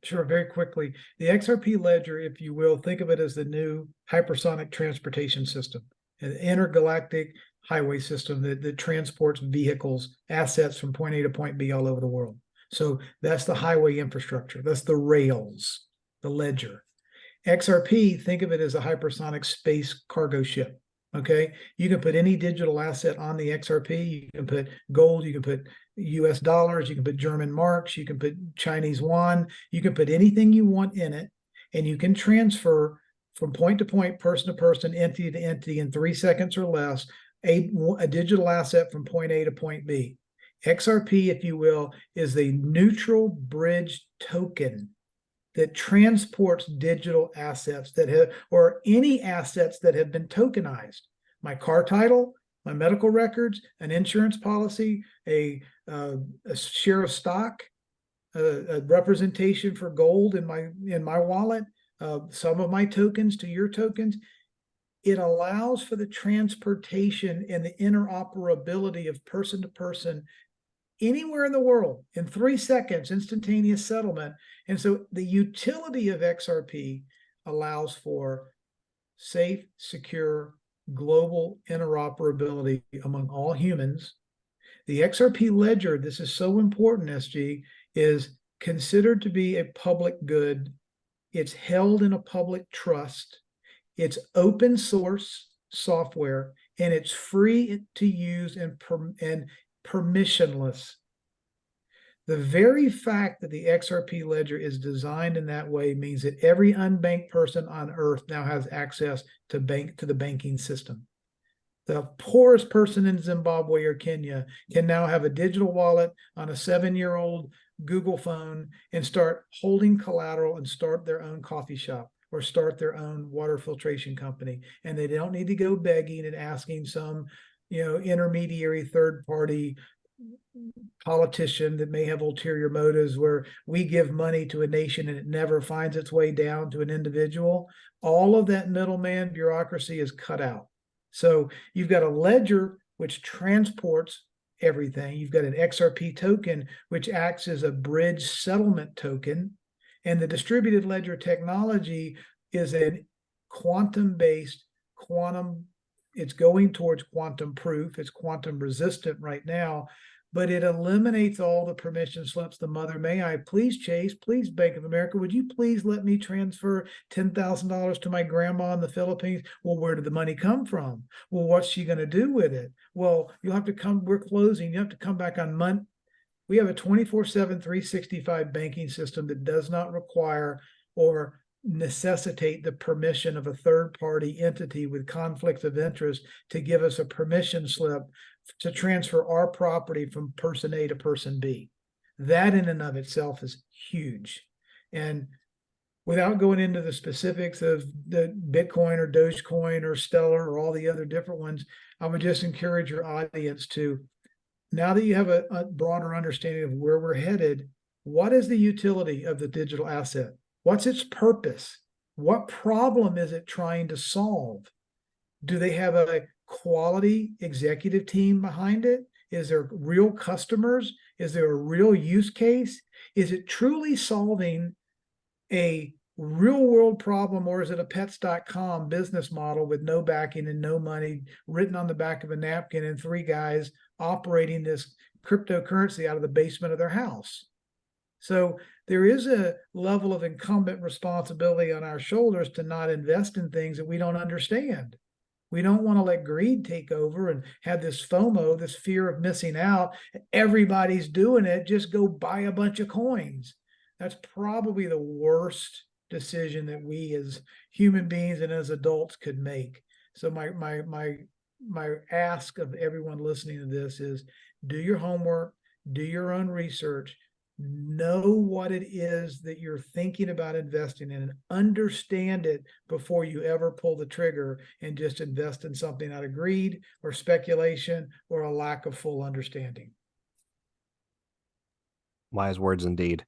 Sure. Very quickly. The XRP ledger, if you will, think of it as the new hypersonic transportation system, an intergalactic highway system that transports vehicles, assets from point A to point B all over the world. So that's the highway infrastructure. That's the rails, the ledger. XRP, think of it as a hypersonic space cargo ship. Okay, you can put any digital asset on the XRP. You can put gold, you can put US dollars, you can put German marks, you can put Chinese yuan, you can put anything you want in it, and you can transfer from point to point, person to person, entity to entity in 3 seconds or less, a digital asset from point A to point B. XRP, if you will, is the neutral bridge token that transports digital assets that have, or any assets that have been tokenized. My car title, my medical records, an insurance policy, a share of stock, a representation for gold in my wallet, some of my tokens to your tokens. It allows for the transportation and the interoperability of person to person anywhere in the world in 3 seconds, instantaneous settlement. And so the utility of XRP allows for safe, secure, global interoperability among all humans. The XRP ledger, this is so important, SG, is considered to be a public good. It's held in a public trust. It's open source software, and it's free to use and permissionless. The very fact that the XRP ledger is designed in that way means that every unbanked person on earth now has access to the banking system. The poorest person in Zimbabwe or Kenya can now have a digital wallet on a 7-year-old Google phone and start holding collateral and start their own coffee shop or start their own water filtration company. And they don't need to go begging and asking some, intermediary third party politician that may have ulterior motives, where we give money to a nation and it never finds its way down to an individual. All of that middleman bureaucracy is cut out. So you've got a ledger which transports everything. You've got an XRP token which acts as a bridge settlement token, and the distributed ledger technology is a quantum-based it's going towards quantum proof. It's quantum resistant right now, but it eliminates all the permission slips. The mother, may I please, Chase, please, Bank of America, would you please let me transfer $10,000 to my grandma in the Philippines? Well, where did the money come from? Well, what's she going to do with it? Well, you'll have to come, we're closing. You have to come back on Monday. We have a 24/7, 365 banking system that does not require or necessitate the permission of a third-party entity with conflicts of interest to give us a permission slip to transfer our property from person A to person B. That in and of itself is huge. And without going into the specifics of the Bitcoin or Dogecoin or Stellar or all the other different ones, I would just encourage your audience to, now that you have a broader understanding of where we're headed, what is the utility of the digital asset? What's its purpose? What problem is it trying to solve? Do they have a quality executive team behind it? Is there real customers? Is there a real use case? Is it truly solving a real world problem, or is it a pets.com business model with no backing and no money written on the back of a napkin and 3 guys operating this cryptocurrency out of the basement of their house? So there is a level of incumbent responsibility on our shoulders to not invest in things that we don't understand. We don't want to let greed take over and have this FOMO, this fear of missing out. Everybody's doing it. Just go buy a bunch of coins. That's probably the worst decision that we as human beings and as adults could make. So my ask of everyone listening to this is, do your homework, do your own research, know what it is that you're thinking about investing in, and understand it before you ever pull the trigger and just invest in something out of greed or speculation or a lack of full understanding. Wise words indeed.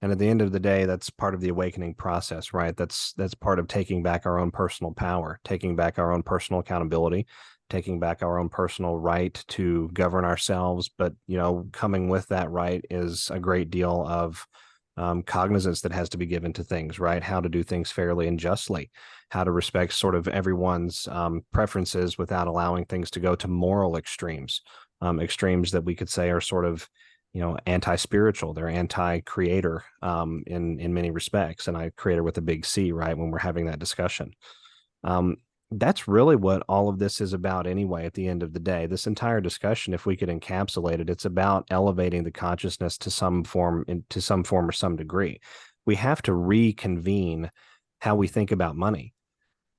And at the end of the day, that's part of the awakening process, right? That's part of taking back our own personal power, taking back our own personal accountability, taking back our own personal right to govern ourselves. But, coming with that right is a great deal of cognizance that has to be given to things, right? How to do things fairly and justly, how to respect sort of everyone's preferences without allowing things to go to moral extremes, extremes that we could say are sort of, anti-spiritual. They're anti-creator in many respects, and I creator with a big C, right? When we're having that discussion. That's really what all of this is about anyway, at the end of the day. This entire discussion, if we could encapsulate it, it's about elevating the consciousness to some form, or some degree. We have to reconvene how we think about money.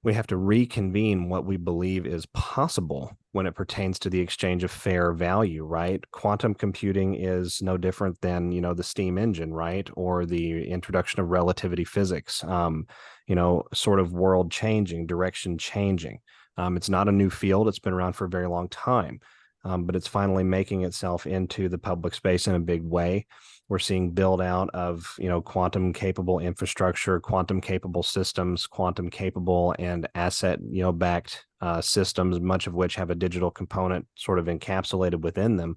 We have to reconvene what we believe is possible when it pertains to the exchange of fair value, right? Quantum computing is no different than, the steam engine, right? Or the introduction of relativity physics, sort of world changing, direction changing. It's not a new field. It's been around for a very long time, but it's finally making itself into the public space in a big way. We're seeing build out of, quantum capable infrastructure, quantum capable systems, quantum capable and asset, backed systems, much of which have a digital component sort of encapsulated within them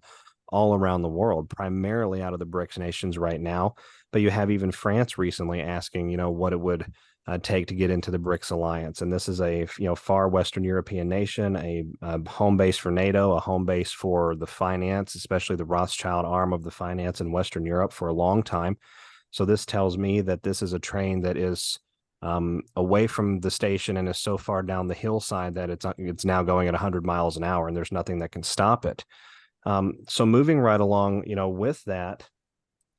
all around the world, primarily out of the BRICS nations right now. But you have even France recently asking, what it would take to get into the BRICS alliance. And this is a far Western European nation, a home base for NATO, a home base for the finance, especially the Rothschild arm of the finance in Western Europe for a long time. So this tells me that this is a train that is away from the station and is so far down the hillside that it's now going at 100 miles an hour, and there's nothing that can stop it. So moving right along, with that,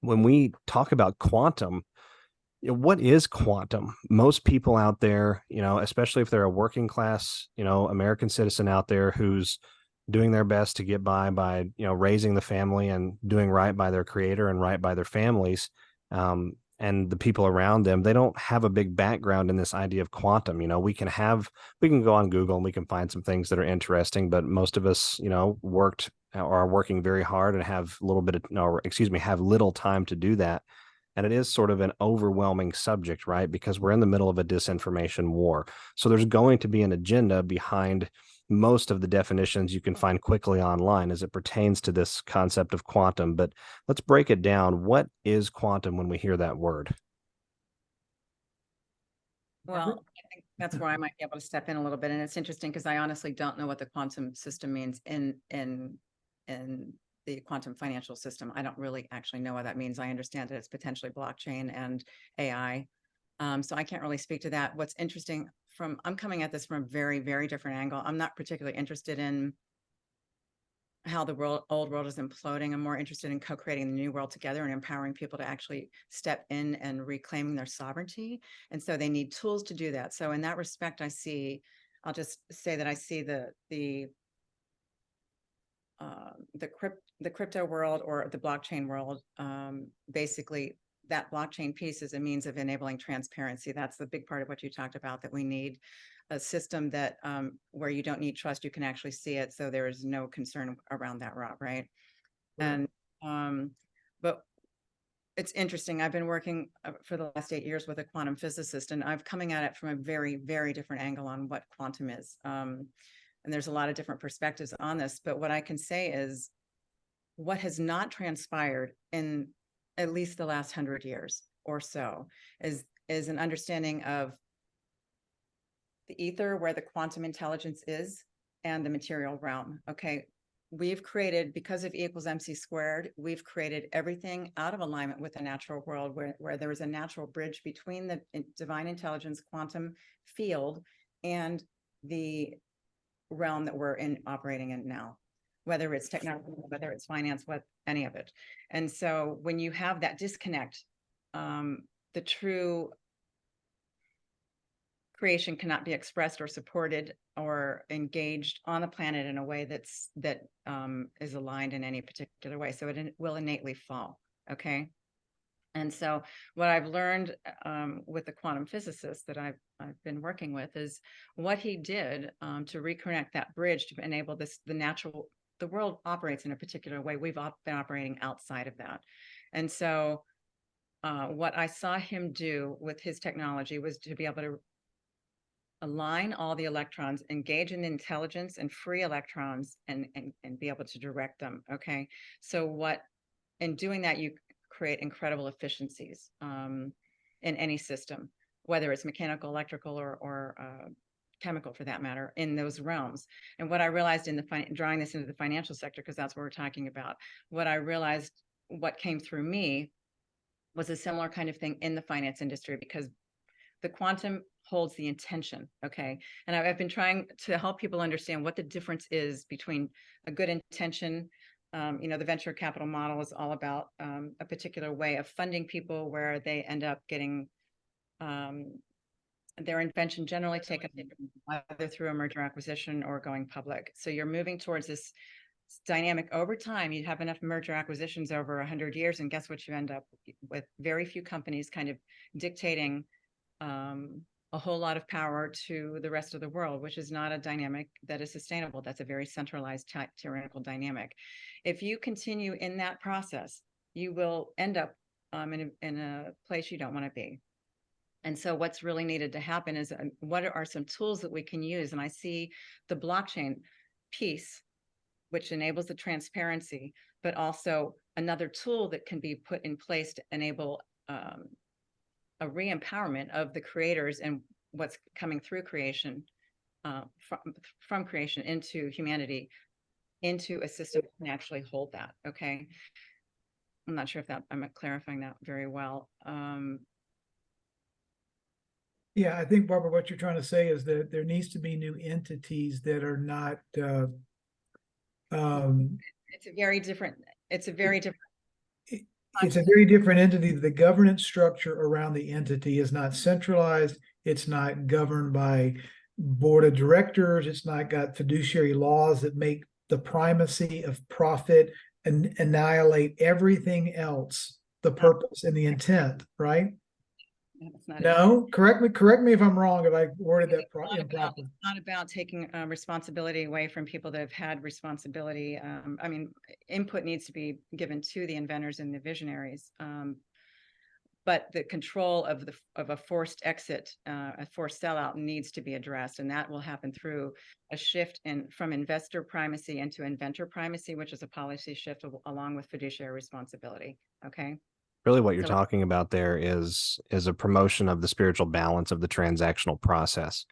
when we talk about quantum, what is quantum? Most people out there, especially if they're a working class, American citizen out there who's doing their best to get by, raising the family and doing right by their creator and right by their families, and the people around them, they don't have a big background in this idea of quantum. We can go on Google and we can find some things that are interesting, but most of us, worked or are working very hard and have have little time to do that. And it is sort of an overwhelming subject, right? Because we're in the middle of a disinformation war. So there's going to be an agenda behind most of the definitions you can find quickly online as it pertains to this concept of quantum. But let's break it down. What is quantum when we hear that word? Well, I think that's where I might be able to step in a little bit. And it's interesting because I honestly don't know what the quantum system means in the quantum financial system. I don't really actually know what that means. I understand that it's potentially blockchain and AI. So I can't really speak to that. What's interesting I'm coming at this from a very, very different angle. I'm not particularly interested in how the old world is imploding. I'm more interested in co-creating the new world together and empowering people to actually step in and reclaiming their sovereignty. And so they need tools to do that. So in that respect, I'll just say that I see the crypto world or the blockchain world, basically that blockchain piece is a means of enabling transparency. That's the big part of what you talked about, that we need a system that where you don't need trust, you can actually see it. So there is no concern around that route, right? And but it's interesting. I've been working for the last 8 years with a quantum physicist, and I've coming at it from a very, very different angle on what quantum is. And there's a lot of different perspectives on this, but what I can say is what has not transpired in at least the last 100 years or so is an understanding of the ether, where the quantum intelligence is, and the material realm. Okay. We've created, because of E equals MC squared, we've created everything out of alignment with the natural world, where there is a natural bridge between the divine intelligence quantum field and the realm that we're operating in now, whether it's technology, whether it's finance, any of it. And so when you have that disconnect, the true creation cannot be expressed or supported or engaged on the planet in a way that is aligned in any particular way. So it will innately fall. Okay. And so what I've learned with the quantum physicist that I've been working with is what he did to reconnect that bridge to enable the world operates in a particular way. We've been operating outside of that. And so what I saw him do with his technology was to be able to align all the electrons, engage in intelligence and free electrons, and be able to direct them. Okay. So in doing that, you create incredible efficiencies in any system, whether it's mechanical, electrical, or chemical for that matter, in those realms. And what I realized drawing this into the financial sector, because that's what we're talking about, what came through me was a similar kind of thing in the finance industry, because the quantum holds the intention. Okay. And I've been trying to help people understand what the difference is between a good intention. The venture capital model is all about a particular way of funding people where they end up getting their invention generally taken either through a merger acquisition or going public. So you're moving towards this dynamic over time. You have enough merger acquisitions over 100 years, and guess what? You end up with very few companies kind of dictating a whole lot of power to the rest of the world, which is not a dynamic that is sustainable. That's a very centralized tyrannical dynamic. If you continue in that process, you will end up in a place you don't want to be. And so what's really needed to happen is what are some tools that we can use? And I see the blockchain piece, which enables the transparency, but also another tool that can be put in place to enable a re-empowerment of the creators and what's coming through creation, from creation into humanity, into a system that can actually hold that. Okay. I'm not sure if I'm clarifying that very well. Yeah, I think, Barbara, what you're trying to say is that there needs to be new entities that are not it's a very different it's a very different entity. The governance structure around the entity is not centralized. It's not governed by board of directors. It's not got fiduciary laws that make the primacy of profit and annihilate everything else, the purpose and the intent, right? No, correct me if I'm wrong if I worded that improperly. It's not about taking responsibility away from people that have had responsibility. I mean, input needs to be given to the inventors and the visionaries, but the control of a forced exit, a forced sellout, needs to be addressed, and that will happen through a shift from investor primacy into inventor primacy, which is a policy shift along with fiduciary responsibility. Okay. Really what you're talking about there is a promotion of the spiritual balance of the transactional process,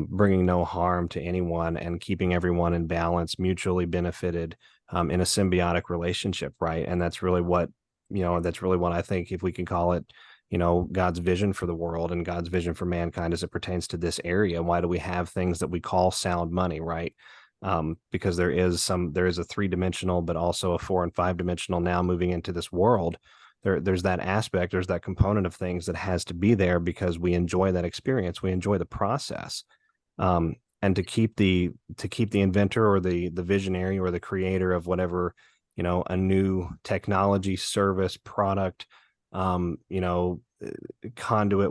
bringing no harm to anyone and keeping everyone in balance, mutually benefited, in a symbiotic relationship, right? And that's really what I think, if we can call it, God's vision for the world and God's vision for mankind as it pertains to this area. Why do we have things that we call sound money, right? Because there is a 3-dimensional, but also a 4 and 5-dimensional now moving into this world. There's that aspect, there's that component of things that has to be there because we enjoy that experience, we enjoy the process, and to keep the inventor or the visionary or the creator of whatever, a new technology, service, product, conduit,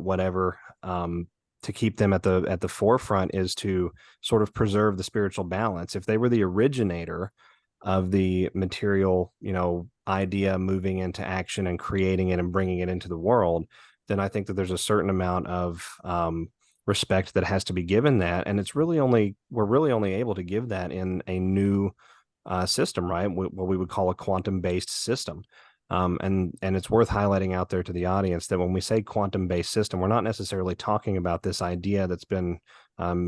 whatever, to keep them at the forefront is to sort of preserve the spiritual balance. If they were the originator of the material, idea moving into action and creating it and bringing it into the world, then I think that there's a certain amount of respect that has to be given that. And we're really only able to give that in a new system, right? What we would call a quantum-based system. And it's worth highlighting out there to the audience that when we say quantum-based system, we're not necessarily talking about this idea that's been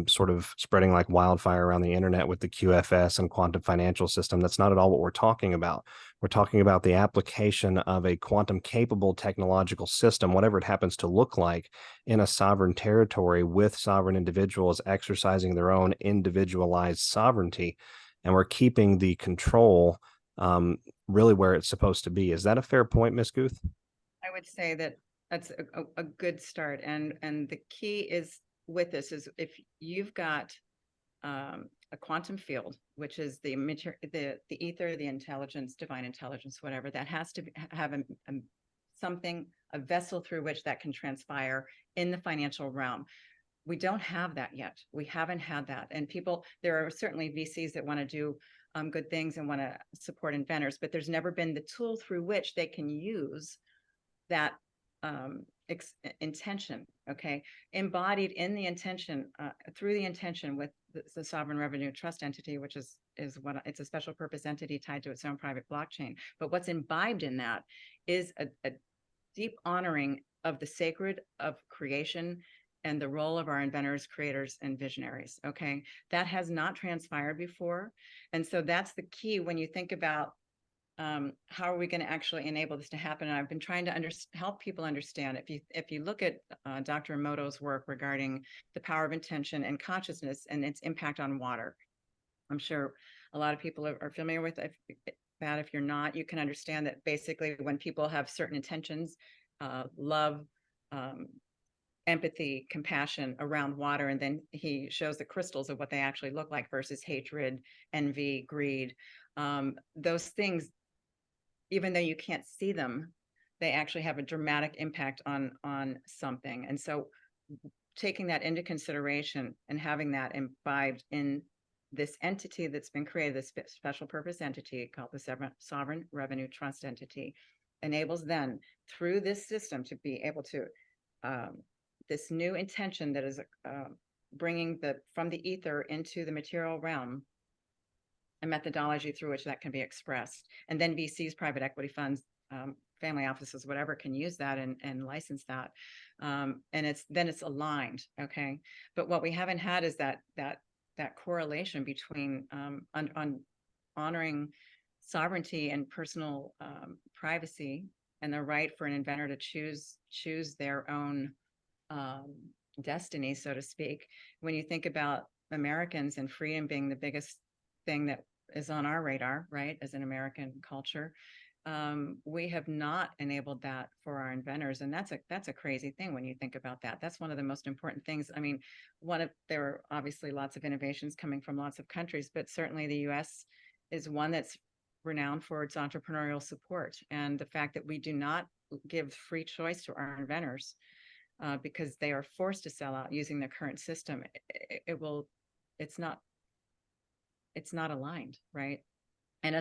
sort of spreading like wildfire around the internet with the QFS and quantum financial system. That's not at all what we're talking about. We're talking about the application of a quantum-capable technological system, whatever it happens to look like, in a sovereign territory with sovereign individuals exercising their own individualized sovereignty. And we're keeping the control really where it's supposed to be. Is that a fair point, Ms. Guth? I would say that that's a good start. And the key is with this is if you've got a quantum field, which is the ether, the intelligence, divine intelligence, whatever, that has to have a vessel through which that can transpire in the financial realm. We don't have that yet. We haven't had that. And there are certainly VCs that want to do good things and want to support inventors, but there's never been the tool through which they can use that intention, okay, embodied in the intention, through the intention with the sovereign revenue trust entity, which is what it's a special purpose entity tied to its own private blockchain. But what's imbibed in that is a deep honoring of the sacred of creation and the role of our inventors, creators, and visionaries. Okay, that has not transpired before. And so that's the key when you think about how are we going to actually enable this to happen? And I've been trying to help people understand. If you look at Dr. Emoto's work regarding the power of intention and consciousness and its impact on water, I'm sure a lot of people are familiar with that. If you're not, you can understand that basically when people have certain intentions, love, empathy, compassion around water, and then he shows the crystals of what they actually look like versus hatred, envy, greed. Those things, even though you can't see them, they actually have a dramatic impact on something. And so taking that into consideration and having that imbibed in this entity that's been created, this special purpose entity called the Sovereign Revenue Trust Entity, enables then through this system to be able to this new intention that is bringing from the ether into the material realm, a methodology through which that can be expressed. And then VCs, private equity funds, family offices, whatever, can use that and license that. And it's aligned. Okay. But what we haven't had is that correlation between honoring sovereignty and personal privacy and the right for an inventor to choose their own destiny, so to speak. When you think about Americans and freedom being the biggest thing that is on our radar, right, as an American culture, we have not enabled that for our inventors, and that's a crazy thing when you think about that. That's one of the most important things. I mean, there are obviously lots of innovations coming from lots of countries, but certainly the U.S. is one that's renowned for its entrepreneurial support, and the fact that we do not give free choice to our inventors because they are forced to sell out using the current system. It's not aligned, right? And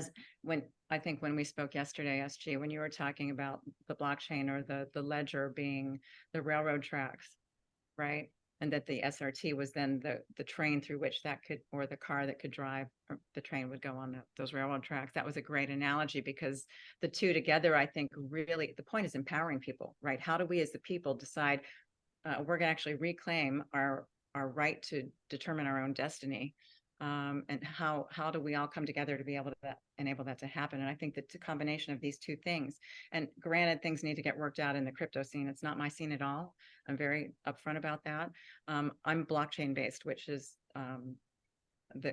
I think when we spoke yesterday, SG, when you were talking about the blockchain or the ledger being the railroad tracks, right? And that the SRT was then the train through which that could, or the car that could drive, or the train would go on those railroad tracks. That was a great analogy because the two together, I think really, the point is empowering people, right? How do we as the people decide we're going to actually reclaim our right to determine our own destiny? And how do we all come together to be able to enable that to happen? And I think that the combination of these two things, and granted, things need to get worked out in the crypto scene. It's not my scene at all. I'm very upfront about that. I'm blockchain based, which is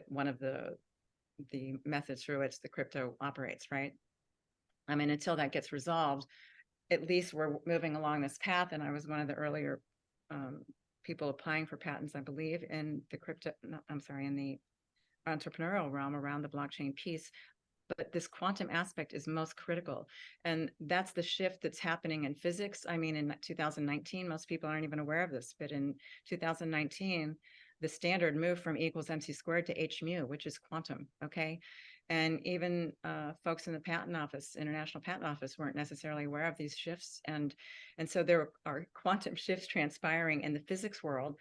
one of the methods through which the crypto operates, right? I mean, until that gets resolved, at least we're moving along this path. And I was one of the earlier people applying for patents, I believe, in the entrepreneurial realm around the blockchain piece. But this quantum aspect is most critical. And that's the shift that's happening in physics. I mean, in 2019, most people aren't even aware of this, but in 2019, the standard moved from E equals MC squared to H mu, which is quantum, okay? And even folks in the patent office, International Patent Office, weren't necessarily aware of these shifts. And so there are quantum shifts transpiring in the physics world.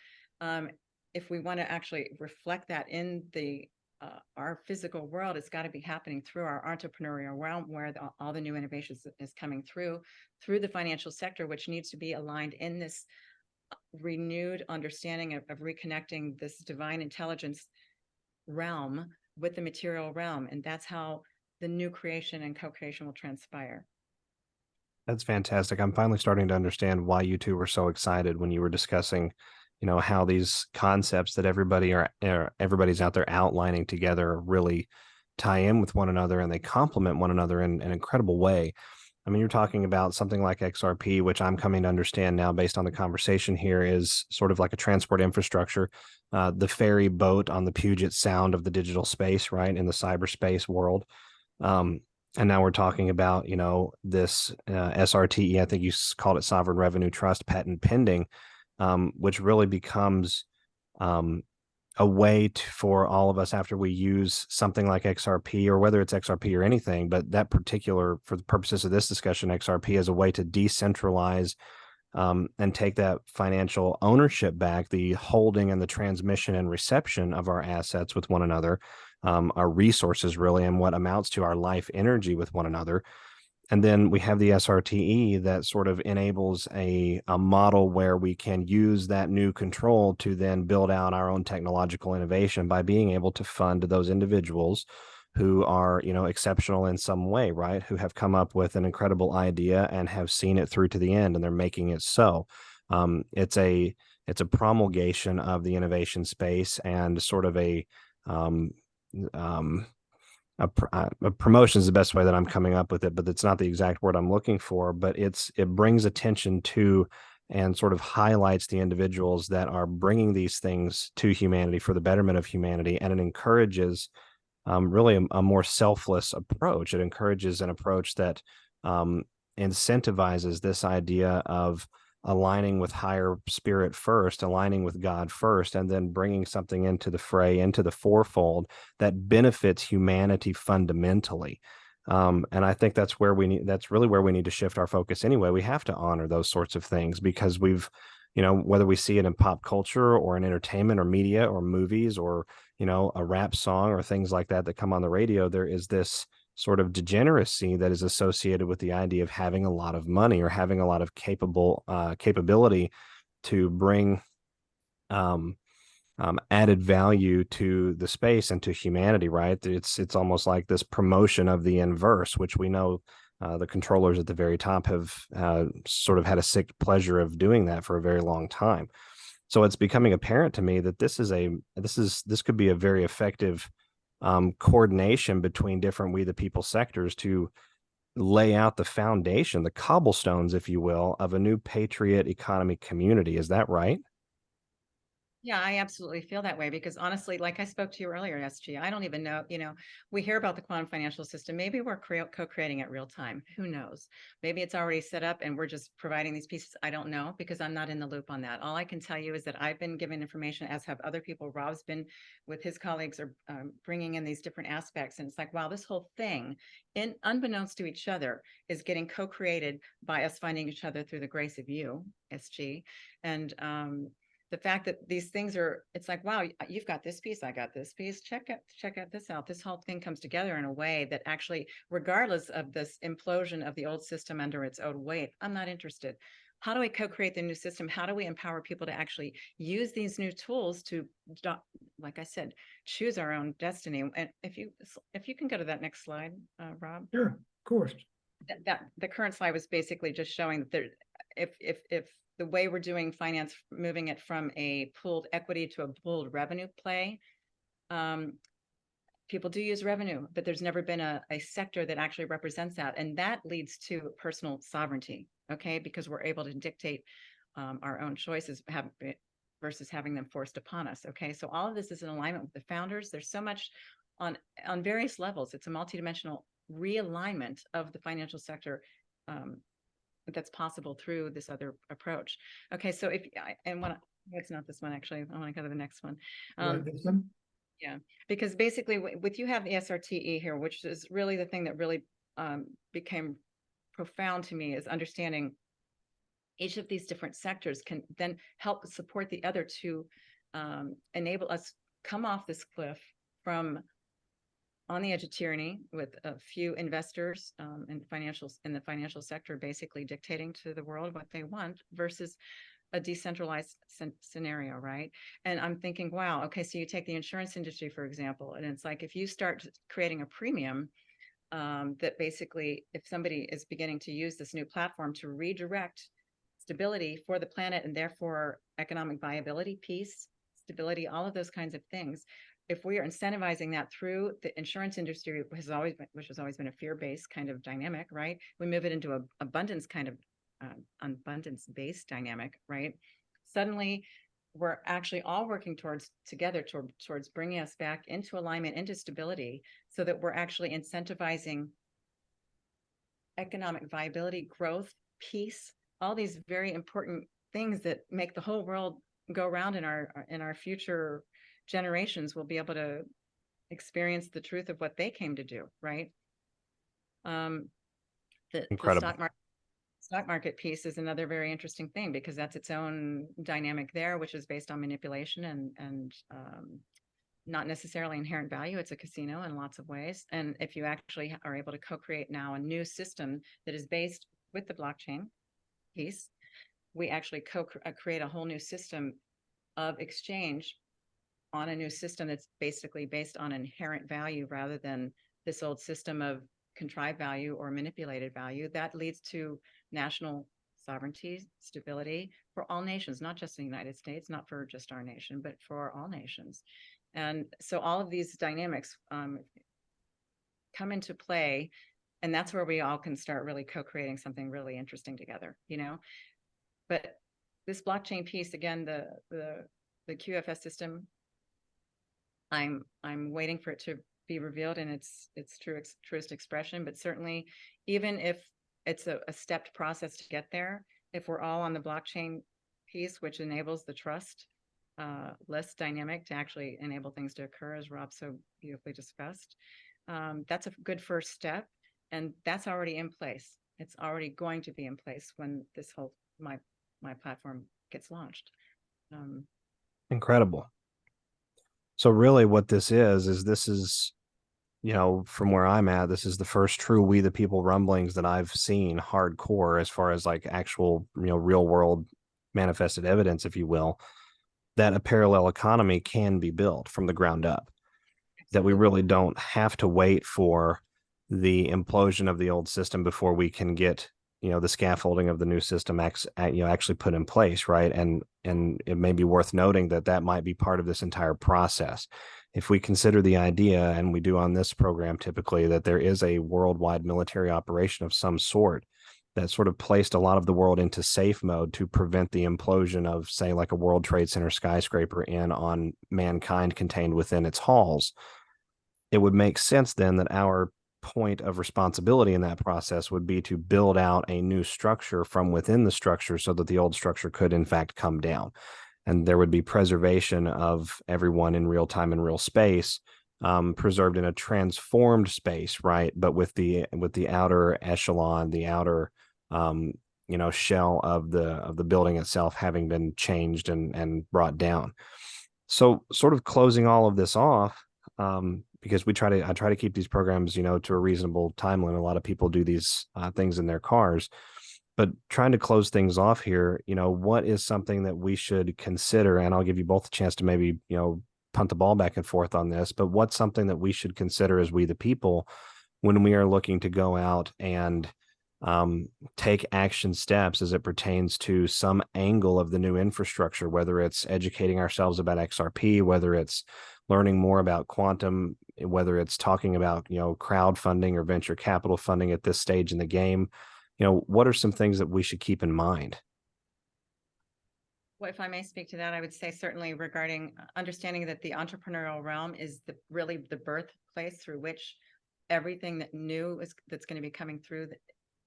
If we want to actually reflect that in our physical world, it's got to be happening through our entrepreneurial realm, where all the new innovations is coming through the financial sector, which needs to be aligned in this renewed understanding of reconnecting this divine intelligence realm with the material realm. And that's how the new creation and co-creation will transpire. That's fantastic. I'm finally starting to understand why you two were so excited when you were discussing, how these concepts that everybody's out there outlining together really tie in with one another, and they complement one another in an incredible way. I mean, you're talking about something like XRP, which I'm coming to understand now based on the conversation here is sort of like a transport infrastructure, the ferry boat on the Puget Sound of the digital space, right, in the cyberspace world. And now we're talking about, this SRTE, I think you called it Sovereign Revenue Trust, patent pending, which really becomes a way for all of us, after we use something like XRP, or whether it's XRP or anything, but that particular, for the purposes of this discussion, XRP is a way to decentralize and take that financial ownership back, the holding and the transmission and reception of our assets with one another, our resources really, and what amounts to our life energy with one another. And then we have the SRTE that sort of enables a model where we can use that new control to then build out our own technological innovation by being able to fund those individuals who are, exceptional in some way, right? Who have come up with an incredible idea and have seen it through to the end, and they're making it so. It's a promulgation of the innovation space and sort of um, um, a promotion is the best way that I'm coming up with it, but it's not the exact word I'm looking for. But it brings attention to and sort of highlights the individuals that are bringing these things to humanity for the betterment of humanity, and it encourages really a more selfless approach. It encourages an approach that incentivizes this idea of aligning with higher spirit first, aligning with God first, and then bringing something into the fray, into the fourfold that benefits humanity fundamentally. And I think that's really where we need to shift our focus anyway. We have to honor those sorts of things because whether we see it in pop culture or in entertainment or media or movies or, a rap song or things like that come on the radio, there is this sort of degeneracy that is associated with the idea of having a lot of money or having a lot of capability to bring added value to the space and to humanity, right? It's almost like this promotion of the inverse, which we know the controllers at the very top have sort of had a sick pleasure of doing that for a very long time. So it's becoming apparent to me that this could be a very effective coordination between different We the People sectors to lay out the foundation, the cobblestones, if you will, of a new patriot economy community. Is that right? Yeah, I absolutely feel that way because honestly, like I spoke to you earlier, SG, I don't even know, we hear about the quantum financial system. Maybe we're co-creating it real time. Who knows? Maybe it's already set up and we're just providing these pieces. I don't know because I'm not in the loop on that. All I can tell you is that I've been given information, as have other people. Rob's been with his colleagues are bringing in these different aspects. And it's like, wow, this whole thing, unbeknownst to each other, is getting co-created by us finding each other through the grace of you, SG. And, the fact that these things it's like, wow, you've got this piece, I got this piece. Check out this out. This whole thing comes together in a way that actually, regardless of this implosion of the old system under its own weight, I'm not interested. How do we co-create the new system? How do we empower people to actually use these new tools to, like I said, choose our own destiny? And if you can go to that next slide, Rob. Sure, of course. That the current slide was basically just showing that there, if the way we're doing finance, moving it from a pooled equity to a pooled revenue play, people do use revenue, but there's never been a sector that actually represents that. And that leads to personal sovereignty, okay? Because we're able to dictate our own choices versus having them forced upon us, okay? So all of this is in alignment with the founders. There's so much on various levels. It's a multidimensional realignment of the financial sector that's possible through this other approach. Okay, so it's not this one actually. I want to go to the next one. This one? Yeah, because basically with you have the SRTE here, which is really the thing that really became profound to me, is understanding each of these different sectors can then help support the other to enable us come off this cliff from on the edge of tyranny with a few investors in the financial sector basically dictating to the world what they want versus a decentralized scenario, right? And I'm thinking, wow, okay, so you take the insurance industry, for example, and it's like if you start creating a premium that basically, if somebody is beginning to use this new platform to redirect stability for the planet and therefore economic viability, peace, stability, all of those kinds of things, if we are incentivizing that through the insurance industry, which has always been a fear-based kind of dynamic, right? We move it into a abundance kind of abundance-based dynamic, right? Suddenly, we're actually all working together towards bringing us back into alignment, into stability, so that we're actually incentivizing economic viability, growth, peace, all these very important things that make the whole world go round. In our future generations will be able to experience the truth of what they came to do, right? The stock market piece is another very interesting thing because that's its own dynamic there, which is based on manipulation and not necessarily inherent value. It's a casino in lots of ways. And if you actually are able to co-create now a new system that is based with the blockchain piece, we actually create a whole new system of exchange on a new system that's basically based on inherent value rather than this old system of contrived value or manipulated value, that leads to national sovereignty, stability for all nations, not just the United States, not for just our nation, but for all nations. And so all of these dynamics come into play, and that's where we all can start really co-creating something really interesting together, you know. But this blockchain piece, again, the QFS system, I'm waiting for it to be revealed in its truest expression. But certainly, even if it's a stepped process to get there, if we're all on the blockchain piece, which enables the trust less dynamic to actually enable things to occur, as Rob so beautifully discussed, that's a good first step, and that's already in place. It's already going to be in place when this whole my platform gets launched. Incredible. So really what this is this is, you know, from where I'm at, this is the first true We the People rumblings that I've seen hardcore as far as like actual, you know, real world manifested evidence, if you will, that a parallel economy can be built from the ground up. That we really don't have to wait for the implosion of the old system before we can get, you know, the scaffolding of the new system actually put in place, right? And it may be worth noting that that might be part of this entire process. If we consider the idea, and we do on this program typically, that there is a worldwide military operation of some sort that sort of placed a lot of the world into safe mode to prevent the implosion of, say, like a World Trade Center skyscraper in on mankind contained within its halls, it would make sense then that our point of responsibility in that process would be to build out a new structure from within the structure so that the old structure could in fact come down, and there would be preservation of everyone in real time and real space, preserved in a transformed space, right? But with the outer echelon, the outer you know, shell of the building itself having been changed and brought down. So sort of closing all of this off, because I try to keep these programs, you know, to a reasonable time limit. A lot of people do these things in their cars, but trying to close things off here, you know, what is something that we should consider? And I'll give you both a chance to maybe, you know, punt the ball back and forth on this, but what's something that we should consider as We the People when we are looking to go out and take action steps as it pertains to some angle of the new infrastructure, whether it's educating ourselves about XRP, whether it's learning more about quantum, whether it's talking about, you know, crowdfunding or venture capital funding at this stage in the game. You know, what are some things that we should keep in mind? Well, if I may speak to that, I would say certainly regarding understanding that the entrepreneurial realm is really the birthplace through which everything that new that's going to be coming through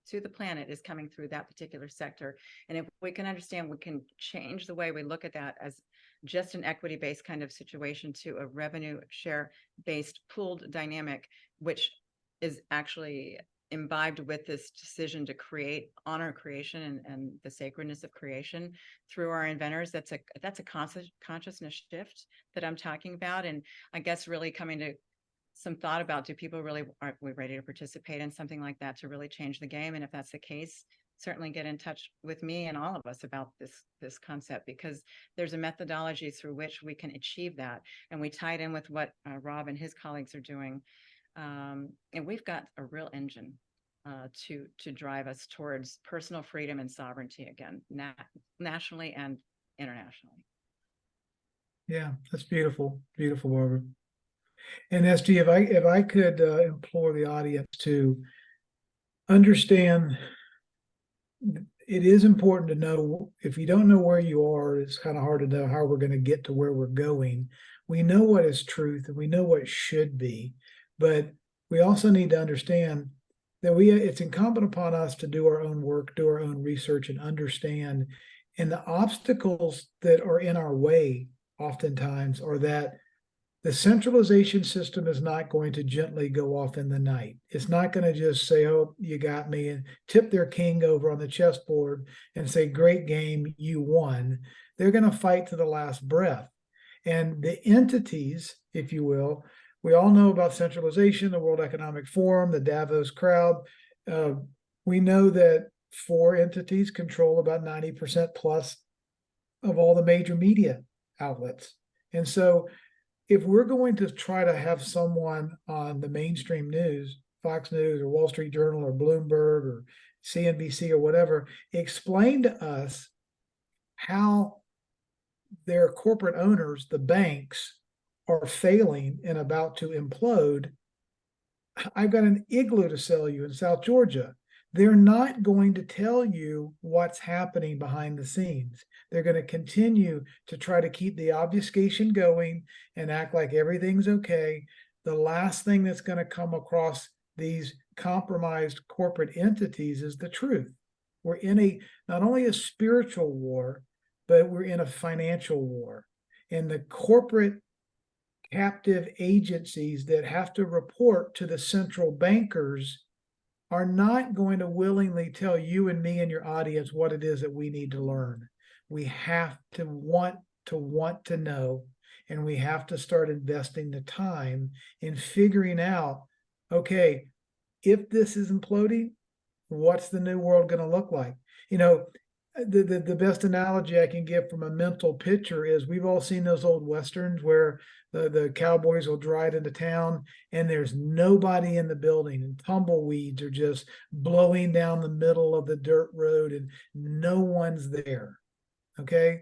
to the planet is coming through that particular sector. And if we can understand, we can change the way we look at that as just an equity-based kind of situation to a revenue share-based pooled dynamic, which is actually imbibed with this decision to honor creation and the sacredness of creation through our inventors. That's a consciousness shift that I'm talking about. And I guess really coming to some thought about, are we ready to participate in something like that to really change the game? And if that's the case, certainly get in touch with me and all of us about this concept, because there's a methodology through which we can achieve that. And we tie it in with what Rob and his colleagues are doing. And we've got a real engine to drive us towards personal freedom and sovereignty again, nationally and internationally. Yeah, that's beautiful. Beautiful, Barbara. And SG, if I could implore the audience to understand, it is important to know, if you don't know where you are, it's kind of hard to know how we're going to get to where we're going. We know what is truth and we know what should be, but we also need to understand that it's incumbent upon us to do our own work, do our own research, and understand. And the obstacles that are in our way oftentimes are that the centralization system is not going to gently go off in the night. It's not going to just say, oh, you got me, and tip their king over on the chessboard and say, great game, you won. They're going to fight to the last breath. And the entities, if you will, we all know about centralization, the World Economic Forum, the Davos crowd. We know that 4 entities control about 90% plus of all the major media outlets. And so if we're going to try to have someone on the mainstream news, Fox News or Wall Street Journal or Bloomberg or CNBC or whatever, explain to us how their corporate owners, the banks, are failing and about to implode, I've got an igloo to sell you in South Georgia. They're not going to tell you what's happening behind the scenes. They're going to continue to try to keep the obfuscation going and act like everything's okay. The last thing that's going to come across these compromised corporate entities is the truth. We're in not only a spiritual war, but we're in a financial war. And the corporate captive agencies that have to report to the central bankers are not going to willingly tell you and me and your audience what it is that we need to learn. We have to want to know, and we have to start investing the time in figuring out, okay, if this is imploding, what's the new world going to look like? You know, the best analogy I can give from a mental picture is we've all seen those old Westerns where the cowboys will ride into town and there's nobody in the building and tumbleweeds are just blowing down the middle of the dirt road and no one's there. Okay.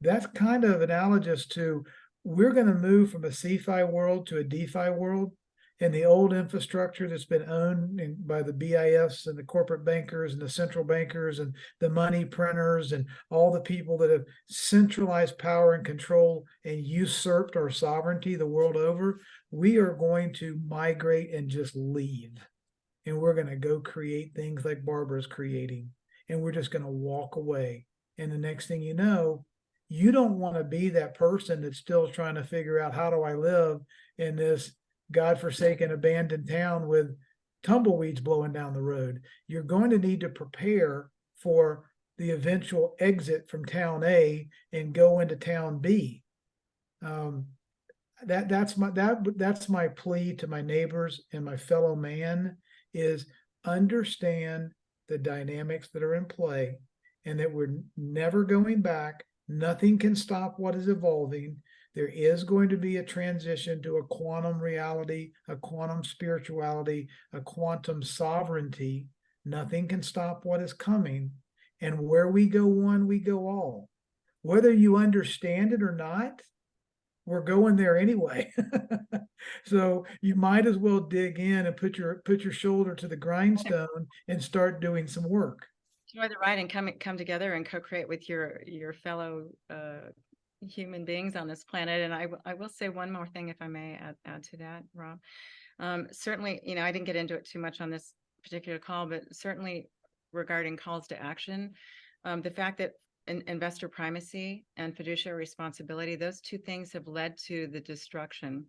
That's kind of analogous to we're going to move from a CFI world to a DeFi world. And the old infrastructure that's been owned by the BIS and the corporate bankers and the central bankers and the money printers and all the people that have centralized power and control and usurped our sovereignty the world over, we are going to migrate and just leave. And we're going to go create things like Barbara's creating. And we're just going to walk away. And the next thing you know, you don't want to be that person that's still trying to figure out how do I live in this godforsaken abandoned town with tumbleweeds blowing down the road. You're going to need to prepare for the eventual exit from town A and go into town B. That's my plea to my neighbors and my fellow man is understand the dynamics that are in play and that we're never going back. Nothing can stop what is evolving. There is going to be a transition to a quantum reality, a quantum spirituality, a quantum sovereignty. Nothing can stop what is coming. And where we go one, we go all. Whether you understand it or not, we're going there anyway. So you might as well dig in and put your shoulder to the grindstone and start doing some work. Enjoy the ride and come together and co-create with your fellow human beings on this planet. And I will say one more thing, if I may add to that, Rob. Certainly, you know, I didn't get into it too much on this particular call, but certainly regarding calls to action, the fact that investor primacy and fiduciary responsibility, those two things have led to the destruction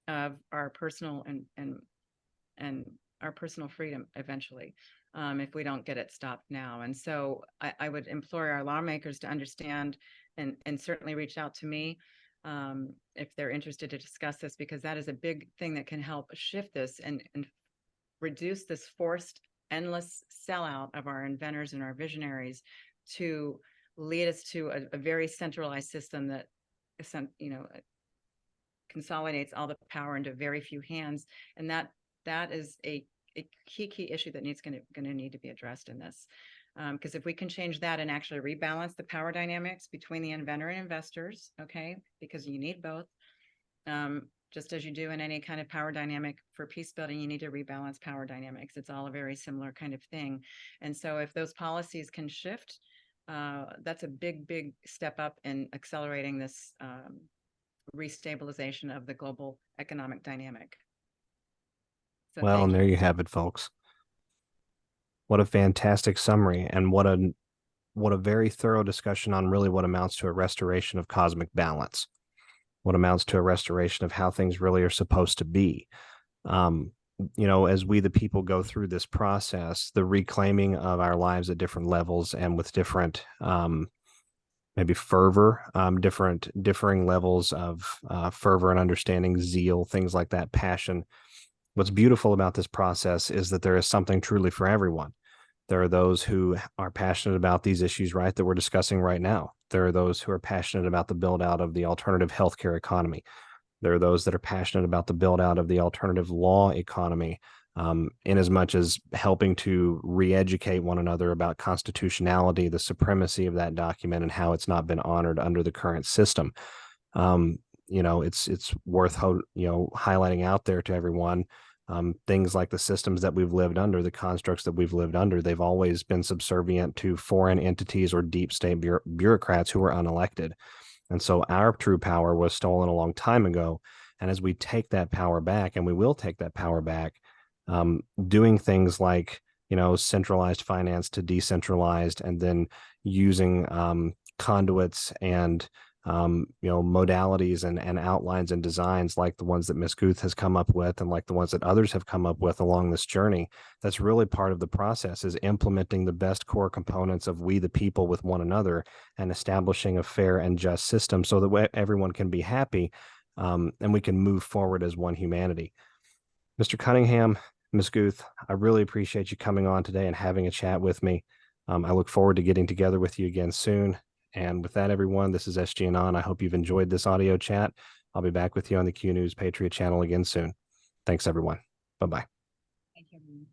of our personal and our personal freedom eventually, if we don't get it stopped now. And so I would implore our lawmakers to understand and certainly reach out to me if they're interested to discuss this, because that is a big thing that can help shift this and reduce this forced, endless sellout of our inventors and our visionaries to lead us to a very centralized system that, you know, consolidates all the power into very few hands. And that is a key issue that going to need to be addressed in this. Because if we can change that and actually rebalance the power dynamics between the inventor and investors, okay, because you need both, just as you do in any kind of power dynamic for peace building, you need to rebalance power dynamics. It's all a very similar kind of thing. And so if those policies can shift, that's a big step up in accelerating this restabilization of the global economic dynamic. So well, and there you have it, folks. What a fantastic summary, and what a very thorough discussion on really what amounts to a restoration of cosmic balance, what amounts to a restoration of how things really are supposed to be. You know, as we the people go through this process, the reclaiming of our lives at different levels and with different maybe fervor, differing levels of fervor and understanding, zeal, things like that, passion. What's beautiful about this process is that there is something truly for everyone. There are those who are passionate about these issues, right, that we're discussing right now. There are those who are passionate about the build out of the alternative healthcare economy. There are those that are passionate about the build out of the alternative law economy, in as much as helping to re-educate one another about constitutionality, the supremacy of that document, and how it's not been honored under the current system. It's worth highlighting out there to everyone. Things like the systems that we've lived under, the constructs that we've lived under, they've always been subservient to foreign entities or deep state bureaucrats who were unelected. And so our true power was stolen a long time ago. And as we take that power back, and we will take that power back, doing things like, centralized finance to decentralized, and then using conduits and modalities and outlines and designs like the ones that Ms. Guth has come up with, and like the ones that others have come up with along this journey. That's really part of the process, is implementing the best core components of we the people with one another, and establishing a fair and just system so that everyone can be happy, and we can move forward as one humanity. Mr. Cunningham, Ms. Guth, I really appreciate you coming on today and having a chat with me. I look forward to getting together with you again soon. And with that, everyone, this is SG Anon. I hope you've enjoyed this audio chat. I'll be back with you on the Q News Patriot channel again soon. Thanks, everyone. Bye-bye. Thank you.